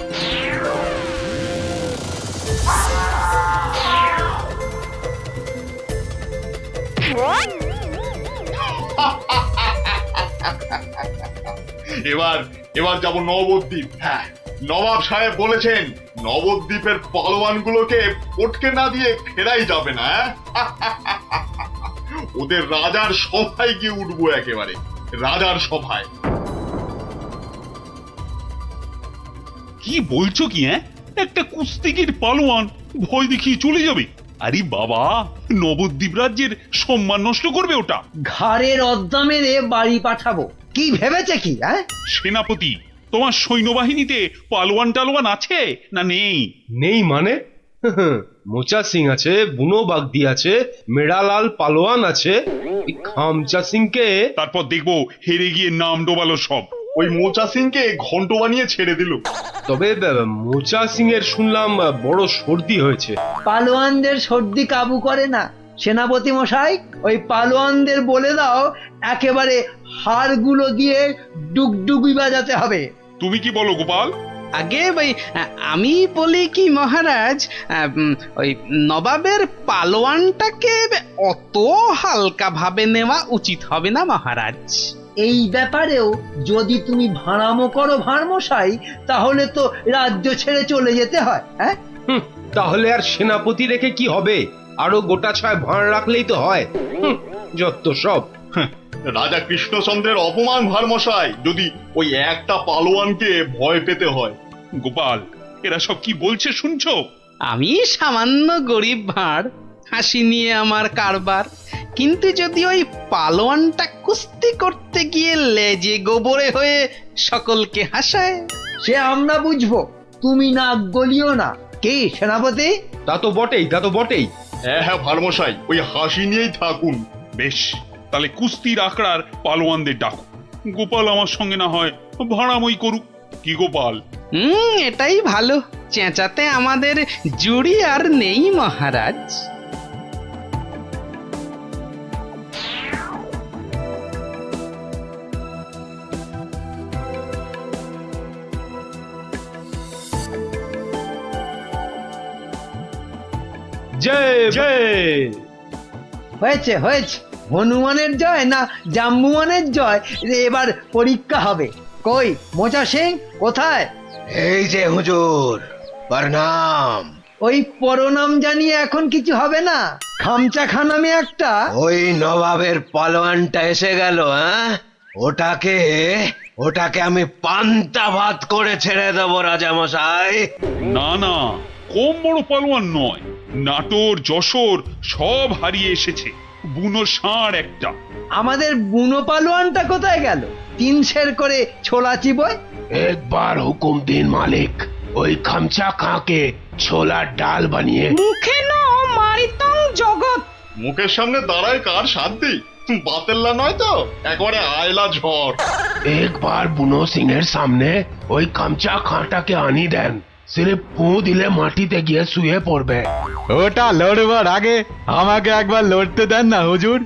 এবার এবার যাব নবদ্বীপ। হ্যাঁ, নবাব সাহেব বলেছেন নবদ্বীপের পালোয়ানগুলোকে ফটকে না দিয়ে ফেরাই যাবে না। ওদের রাজার সভায় গিয়ে উঠবো, একেবারে রাজার সভায়। কি বলছো কি? একটা কুস্তিগির পালোয়ান ভয় দেখিয়ে চলে যাবে? আরে বাবা, নবদ্বীপ রাজ্যের সম্মান নষ্ট করবে ওটা। ঘাড়ের অদ্দা মেরে বাড়ি পাঠাবো। কি ভেবেছে কি? সেনাপতি, তোমার সৈন্যবাহিনীতে পালোয়ান টালোয়ান আছে না নেই? নেই মানে? মোচা সিং আছে, বুনো বাগদি আছে, মেড়ালাল পালোয়ান আছে। এই খামচা সিংকে তারপর দেখবো হেরে গিয়ে নাম ডোবালো সব। ওই মোচা সিংকে ঘন্ট বানিয়ে ছেড়ে দিল। তবে মোচা সিং এর শুনলাম বড় সর্দি হয়েছে। পালোয়ানদের সর্দি কাবু করে না সেনাপতি মশাই। ওই পালোয়ানদের বলে দাও একেবারে হাড়গুলো দিয়ে ডুগডুগি বাজাতে হবে। তুমি কি বলো গোপাল? আগে ভাই আমি বলি কি মহারাজ, ওই নবাবের পালোয়ানটাকে অত হালকা ভাবে নেওয়া উচিত হবে না মহারাজ। এই ব্যাপারেও যদি তুমি ভাড়ামো করো ভাড়মশাই, তাহলে তো রাজ্য ছেড়ে চলে যেতে হয়। হ্যাঁ, তাহলে আর সেনাপতি রেখে কি হবে? আরো গোটা ছয় ভাঁড় রাখলেই তো হয়। যত সব। রাজা কৃষ্ণচন্দ্রের অপমান ভারমশাই, যদি ওই একটা পালোয়ানকে ভয় পেতে হয়। গোপাল, এরা সব কি বলছে শুনছো? আমি সামান্য গরিব ভাঁড়, হাসি নিয়ে আমার কারবার। কিন্তু যদি ওই পালোয়ানটা কুস্তি করতে গিয়ে লেজে গোবরে হয়ে সকলকে হাসায়, সে আমরা বুঝবো, তুমি নাক গলিও না। কি সেনাপতি? তা তো বটেই, তা তো বটেই। হ্যাঁ হ্যাঁ ভারমশাই, ওই হাসি নিয়েই থাকুন। বেশ, তাহলে কুস্তির আখড়ার পালোয়ানদের ডাকো। গোপাল আমার সঙ্গে না হয় ভাড়ামই করুক। কি গোপাল? এটাই ভালো। চেঁচাতে আমাদের জুড়ি আর নেই মহারাজ। জয় জয়। হয়েছে হয়েছে, হনুমানের জয় না জাম্বুয়ানের জয় এবার পরীক্ষা হবে। কই মোচা সিং কোথায়? এই যে হুজুর, প্রণাম। ওই পরনাম জানিয়ে এখন কিছু হবে না। খামচা খানামে একটা ওই নবাবের পালোয়ানটা এসে গেল। ওটাকে আমি পান্তা ভাত করে ছেড়ে দেবো রাজামশাই। না না, কম বড় পালোয়ান নয়। নাটোর, যশোর সব হারিয়ে এসেছে, বুনো ষাঁড় একটা। আমাদের বুনো পালোয়ানটা কোথায় গেল? 3 সের করে ছোলা চিবয়। একবার হুকুম দিন মালিক, ওই খামচা খাঁকে ছোলার ডাল বানিয়ে। মুখে ন মারিতং জগৎ। মুখের সামনে দাঁড়ায় কার শান্তি? বাতেল্লা নয় তো, একবারে আয়লা ঝড়। একবার বুনো সিং এর সামনে ওই খামচা খাঁটাকে আনি দেন, সিরে ফু দিলে মাটিতে গিয়ে শুয়ে পড়বে। ওটা লড়বার আগে আমাকে একবার লড়তে দেন না হুজুর।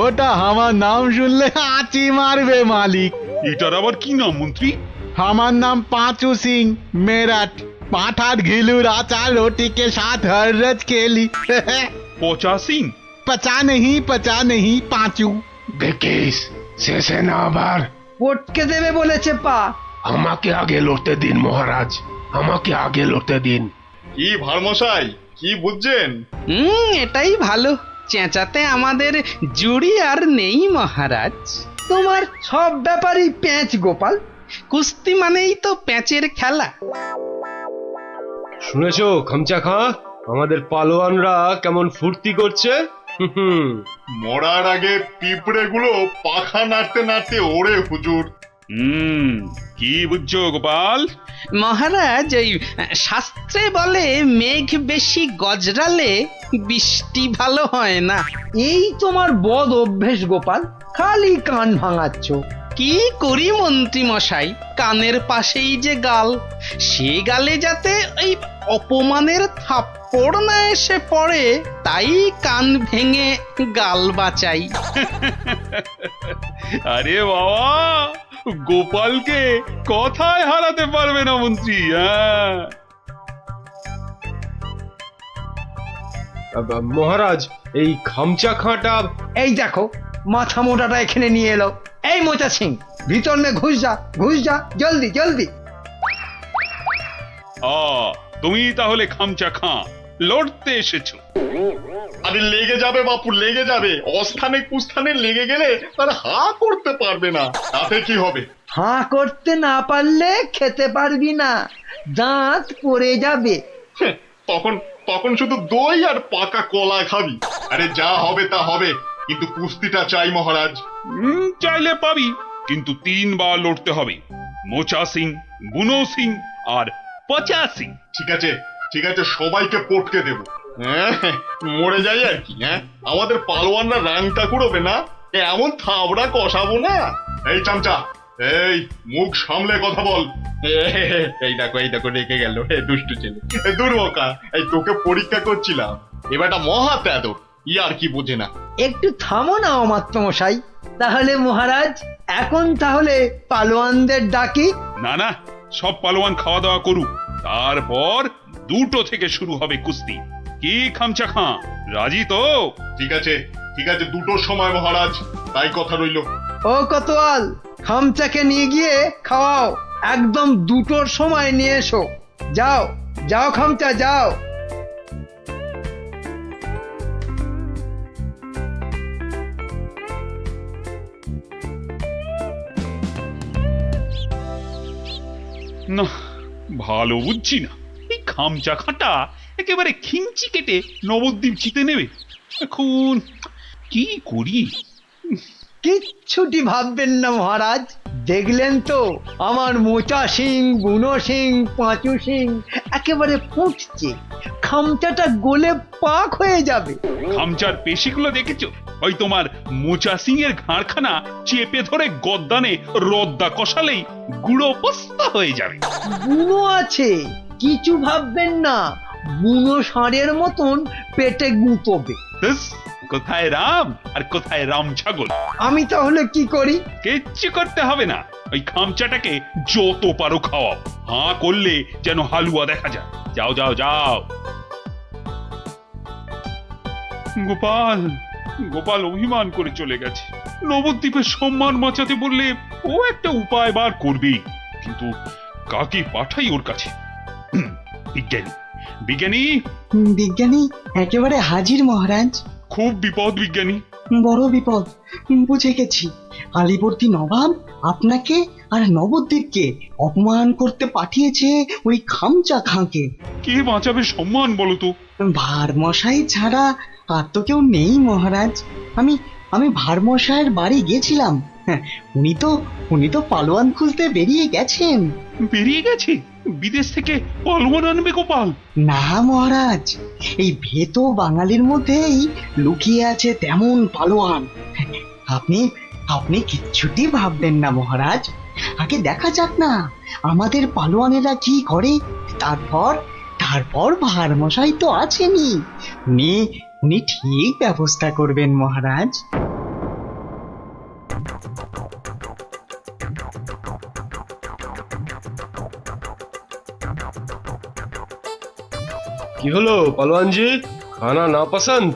ওটা আমার নাম শুনলে আঁচি মারবে মালিক। এটার আবার কি নাম মন্ত্রী? আমার নাম পাঁচু সিং মেরাট। পাঠার ঘিলুর আচার रोटी के साथ हर रोज खेली। পচা সিং? पचा नहीं पांचू। দেখিস শেষে না আবার পটকে দেবে বলেছে পা। আমাকে আগে লড়তে দিন মহারাজ, আমাকে আগে লড়তে দিন। কি ভারমশাই, কি বুঝছেন? এটাই ভালো। চেঁচাতে আমাদের জুড়ি আর নেই মহারাজ। তোমার সব ব্যাপারই প্যাঁচ গোপাল। কুস্তি মানেই তো প্যাঁচের খেলা। শুনেছো খামচা খাঁ, আমাদের পালোয়ানরা কেমন ফুর্তি করছে? মরার আগে পিঁপড়ে গুলো পাখা নাড়তে নাড়তে ওড়ে হুজুর। কি বুঝছো গোপাল? মহারাজ, ওই শাস্ত্রে বলে মেঘ বেশি গজরালে বৃষ্টি ভালো হয় না। এই তোমার বদ অভ্যেস গোপাল, খালি কান ভাঙাচ্ছ। কি করি মন্ত্রী মশাই, কানের পাশেই যে গাল, সে গালে যাতে ওই অপমানের থাপ্পড় না এসে পড়ে, তাই কান ভেঙে গাল বাঁচাই। আরে বাবা, গোপালকে কথায় হারাতে পারবে না মন্ত্রী। মহারাজ, এই খামচা খাঁটা। এই দেখো, মাথা মোটাটা এখানে নিয়ে এলো। এই মোচা সিং, ভিতর মে ঘুষ যা জলদি জলদি। তুমি তাহলে খামচা খাঁ লড়তে এসেছো? আরে লেগে যাবে বাপু, লেগে যাবে। অস্থানে কুস্থানে লেগে গেলে তার হা করতে পারবে না, তাতে কি হবে? হাঁ করতে না পারলে খেতে পারবি না, দাঁত পড়ে যাবে। তখন তখন শুধু দই আর পাকা কলা খাবি। আরে যা হবে তা হবে, কিন্তু কুস্তিটা চাই মহারাজ। চাইলে পাবি, কিন্তু 3 বার লড়তে হবে। মোচা সিং, বুনো সিং আর পচা সিং। ঠিক আছে ঠিক আছে, সবাইকে পটকে দেব। মরে যাই আর কি। আমাদের পালোয়ানরা রাংটা কুড়োবে না, এমন থাবড়া কষাবো না। এই চামচা, এই মুখ সামলে কথা বল। এই দেখো রেখে গেল দুষ্টু ছেলে। দুর্বকা, এই তোকে পরীক্ষা করছিলাম, এবারটা মহা তেদর, আর কি বোঝে না। একটু থামো না অমাত্য মশাই। তাহলে মহারাজ, এখন তাহলে পালোয়ানদের ডাকি। না, সব পালোয়ান খাওয়া দাওয়া করুক, তারপর 2টো থেকে শুরু হবে কুস্তি। কি খামচা খাঁ, রাজি তো? ঠিক আছে 2টোর সময় মহারাজ, তাই কথা রইল। ও কোতোয়াল, খামচাকে নিয়ে গিয়ে খাওয়াও, একদম 2টোর সময় নিয়ে এসো। যাও খামচা, যাও। না, ভালো বুঝছি না। এই খামচা খাঁটা একেবারে খিঞ্চি কেটে নবদ্বীপ জিতে নেবে। এখন কি করি? কিচ্ছুটি ভাববেন না মহারাজ, দেখলেন তো আমার মোচা সিং, বুনো সিং, পাঁচু সিং একেবারে ফুটছে। খামচাটা গলে পাক হয়ে যাবে। খামচার পেশিগুলো দেখেছো? ওই তোমার মোচা সিং এর ঘাড়খানা চেপে ধরে গদ্দানে রদ্দা কষালেই গুঁড়ো পস্তা হয়ে যাবে। বুনো আছে, কিছু ভাববেন না, বুনো ষাঁড়ের মতন পেটে গুঁতোবে। কোথায় রাম আর কোথায় রাম ছাগল? আমি তাহলে কি করি? কিচ্ছু করতে হবে না, ওই খামচাটাকে যত পারো খাওয়াও। হাঁ করলে যেন হালুয়া দেখা যায়। যাও। গোপাল অভিমান করে চলে গেছে। নবদ্বীপের সম্মান বাঁচাতে বললে ও একটা উপায় বার করবে, কিন্তু কাকে পাঠাই ওর কাছে? বিজ্ঞানী একেবারে হাজির মহারাজ। খুব বিপদ বিজ্ঞানী, বড় বিপদ। বুঝে গেছি, আলীবর্দী নবাব আপনাকে আর নবদ্বীপকে অপমান করতে পাঠিয়েছে ওই খামচা খাঁকে। কে বাঁচাবে সম্মান বলো তো? ভারমশাই ছাড়া আর তো কেউ নেই মহারাজ। আমি ভারমশাইয়ের বাড়ি গেছিলাম। উনি তো পালোয়ান খুঁজতে বেরিয়ে গেছেন। বেরিয়ে গেছে? বিদেশ থেকে পালোয়ান আনবে গোপাল? না মহারাজ, এই ভেতো বাঙালির মধ্যেই লুকিয়ে আছে তেমন পালোয়ান। আপনি কিচ্ছুটি ভাববেন না মহারাজ, আগে দেখা যাক না আমাদের পালোয়ানেরা কি করে। তারপর ভারমশাই তো আছেনই, উনি ঠিক ব্যবস্থা করবেন মহারাজ। কি হলো পালোয়ানজি, খানা না পছন্দ?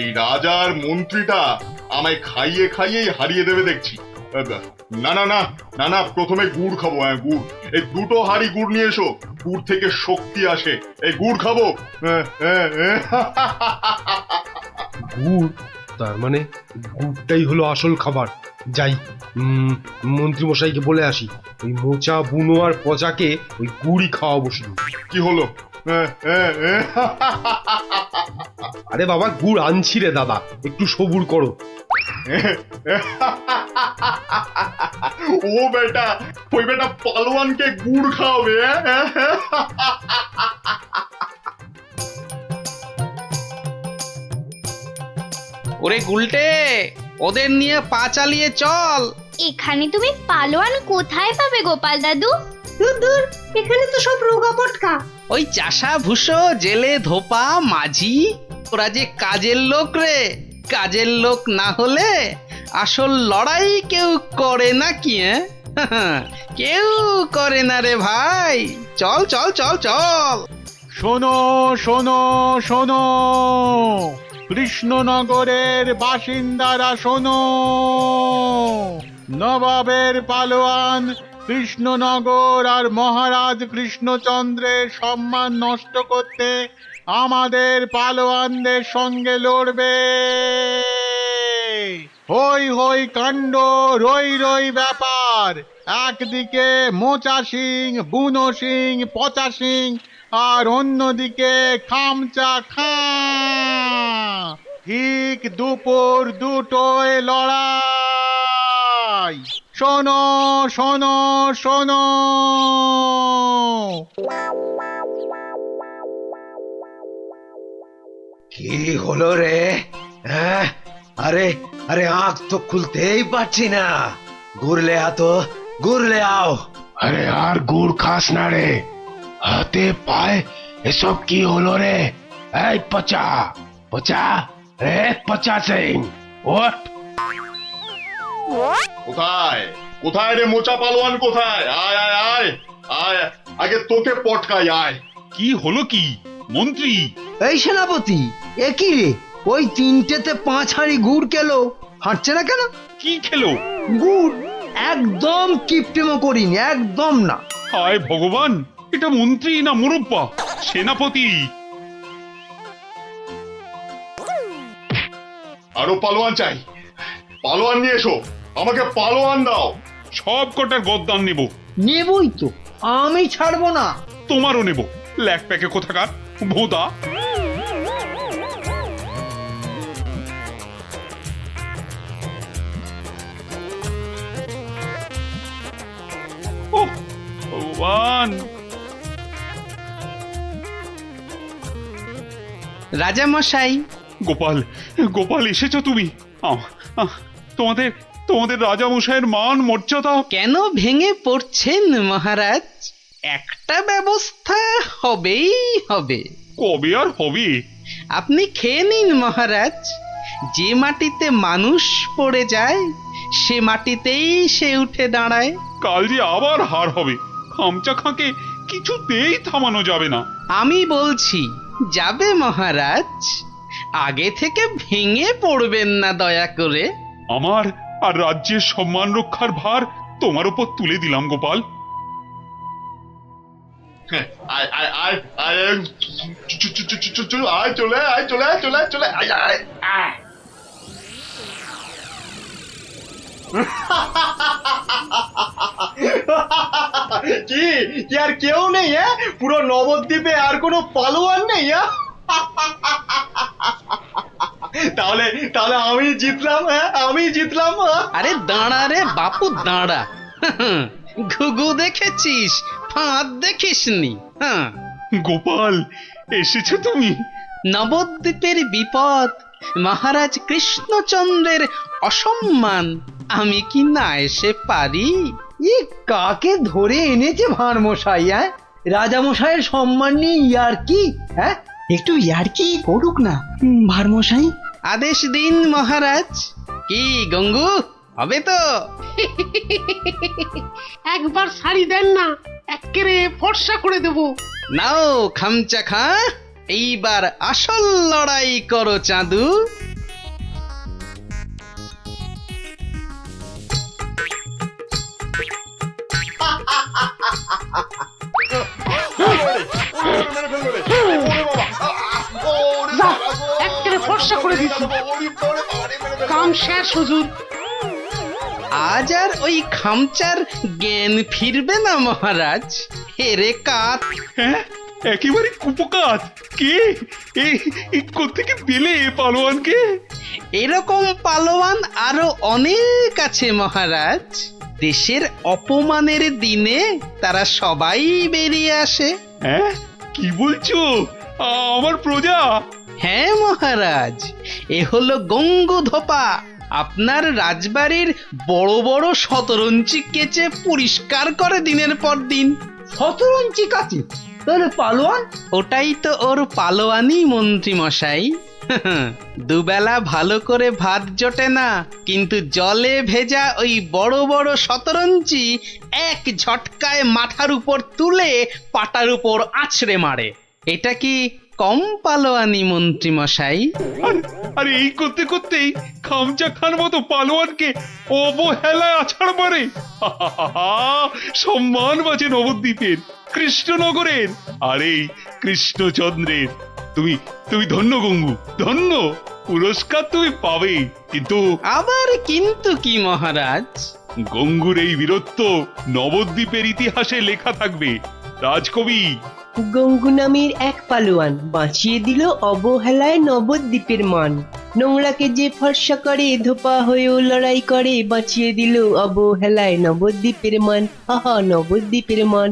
এই রাজার মন্ত্রীটা আমায় খাইয়ে খাইয়েই হারিয়ে দেবে দেখছি। না, প্রথমে গুড় খাবো। গুড়, এই 2টো হাঁড়ি গুড় নিয়ে এসো, গুড় থেকে শক্তি আসে। এই গুড় খাবো। গুড়? তার মানে গুড়টাই হলো আসল খাবার। যাই, মন্ত্রী মশাইকে বলে আসি ওই মোচা বুনো আর পচাকে ওই গুড়ি খাওয়াবো শুধু। কি হলো? আরে বাবা, গুড় আনছি রে দাদা, একটু সবুর করো। ও বেটা, ওই বেটা পালোয়ানকে গুড় খাওয়াবে? ওরে গুলটে, ওদের নিয়ে পা চালিয়ে চল। এখানে তুমি পালোয়ান কোথায় পাবে গোপাল দাদু? দূর দূর, এখানে তো সব রোগা পটকা। ওই চাষা ভুষো, জেলে ধোপা, মাঝি, ওরা যে কাজের লোক রে। কাজের লোক না হলে আসল লড়াই কেউ করে না কি? কেউ করে না রে ভাই। চল চল চল চল। শোনো শোনো শোনো, কৃষ্ণনগরের বাসিন্দারা শোনো, নবাবের পালোয়ান কৃষ্ণনগর আর মহারাজ কৃষ্ণচন্দ্রের সম্মান নষ্ট করতে আমাদের পালোয়ানদের সঙ্গে লড়বে। হই হই কাণ্ড, রই রই ব্যাপার। একদিকে মোচা সিং, বুনো সিং, পচা সিং, আর অন্যদিকে খামচা খা। ঠিক দুপুর দুটোয় লড়াই। শোনো শোনো শোনো। কি হলো রে? হ্যাঁ, আরে আরে আঁখ তো খুলতেই পারছি না। ঘুরলে আতো, ঘুরলে আও। আরে আর গুড় খাস না রে, হাতে পায়ে এসব কি হলো রে? এই পচা পচা, রে পচা সিং, ওঠ। কোথায় কোথায় রে মোচা পালোয়ান, কোথায়? আয় আয় আয় আয়, আগে তোকে পটকাই, আয়। কি হলো কি মন্ত্রী? এই সেনাপতি, এ কি রে? ওই তিনটেতে 5 হাঁড়ি গুড় খেলো, হাঁটছে না কেন? কি খেলো? গুড়। একদম কিপটেমো করিনি, একদম না। হায় ভগবান, এটা মন্ত্রী না মুরব্বা? সেনাপতি। আরো পালোয়ান চাই, পালোয়ান নিয়ে এসো, আমাকে পালোয়ান দাও। সব কটার গদ্দান নেব। নেবই তো, আমি ছাড়বো না। তোমারও নেব, ল্যাক প্যাকে কোথাকার ভোদা। ভগবান। রাজা মশাই। গোপাল, গোপাল এসেছো তুমি? তোমাদের তোমাদের রাজা মশাইয়ের মান মর্যাদা কেন ভেঙে পড়ছেন মহারাজ? একটা ব্যবস্থা হবেই হবে। কবে আর হবে? আপনি খেয়ে নিন মহারাজ। যে মাটিতে মানুষ পড়ে যায় সে মাটিতেই সে উঠে দাঁড়ায়। কাল যে আবার হার হবে, খামচা খাঁকে কিছুতেই থামানো যাবে না। আমি বলছি যাবে মহারাজ। আগে থেকে ভেঙে পড়বেন না দয়া করে। আমার আর রাজ্যের সম্মান রক্ষার ভার তোমার উপর তুলে দিলাম গোপাল। আয় আয় আয় আয়, আয় চলে আয়, চলে আয়, চলে আয়, চলে আয় আয় আয়। কি কি আর কেউ নেই? হ্যাঁ, পুরো নবদ্বীপে আর কোনো পালোয়ান নেই? তাহলে তাহলে আমি জিতলাম। হ্যাঁ, আমি জিতলাম। আরে দাঁড়া রে বাপু, দাঁড়া। ঘুঘু দেখেছিস, ফাঁদ দেখিসনি? হ্যাঁ গোপাল, এসেছো তুমি? নবদ্বীপের বিপদ, মহারাজ কৃষ্ণচন্দ্রের অসম্মান, আমি কি না এসে পারি? ই কাকে ধরে এনেছে ভাঁড় মশাই? হ্যাঁ, রাজা মশাইয়ের সম্মান নিয়ে ইয়ার্কি? হ্যাঁ, একটু ইয়ার্কি করুক না ভাঁড় মশাই। আদেশ দিন মহারাজ। কি গঙ্গু, হবে তো? একবার শাড়ি দেন না, একেবারে ফর্সা করে দেব। নাও খামচা খা, এইবার আসল লড়াই করো চাঁদু। একেবারে ফর্সা করে দিচ্ছি। কাম শেষ হুজুর। আজ আর ওই খামচার জ্ঞান ফিরবে না মহারাজ। হেরে কাত। হ্যাঁ, একেবারে কুপকাত। কে এই কোত্থেকে পেলে পালোয়ানকে? এরকম পালোয়ান আরো অনেক আছে মহারাজ। দেশের অপমানের দিনে তারা সবাই বেরিয়ে আসে। হ্যাঁ, কি বলছো? আমার প্রজা? হ্যাঁ মহারাজ, এ হলো গঙ্গু ধোপা। আপনার রাজবাড়ির বড় বড় শতরঞ্চি কেচে পরিষ্কার করে দিনের পর দিন। শতরঞ্চি কাছে তাহলে পালোয়ান? ওটাই তো ওর পালোয়ানি মন্ত্রী মশাই। দুবেলা ভালো করে ভাত জোটে না, কিন্তু জলে ভেজা ওই বড় বড় শতরঞ্চি এক ঝটকায় মাথার উপর তুলে পাটার উপর আছড়ে মারে। এটা কি কম পালোয়ানি মন্ত্রী মশাই? আরে এই করতে করতেই খামচা খান মতো পালোয়ানকে অবহেলায় আছাড় মারে। সম্মান বাঁচে নবদ্বীপের, কৃষ্ণনগরের, আর এই কৃষ্ণচন্দ্রের। তুমি তুমি ধন্য গঙ্গু, ধন্য। পুরস্কার তুমি পাবে, কিন্তু আবার কিন্তু কি মহারাজ? গঙ্গুর এই বীরত্ব নবদ্বীপের ইতিহাসে লেখা থাকবে। রাজকবি গঙ্গু নামের এক পালোয়ান বাঁচিয়ে দিল অবহেলায় নবদ্বীপের মান। নোংরাকে যে ফর্সা করে ধোপা হয়েও লড়াই করে বাঁচিয়ে দিল অবহেলায় নবদ্বীপের মান। আহা নবদ্বীপের মান।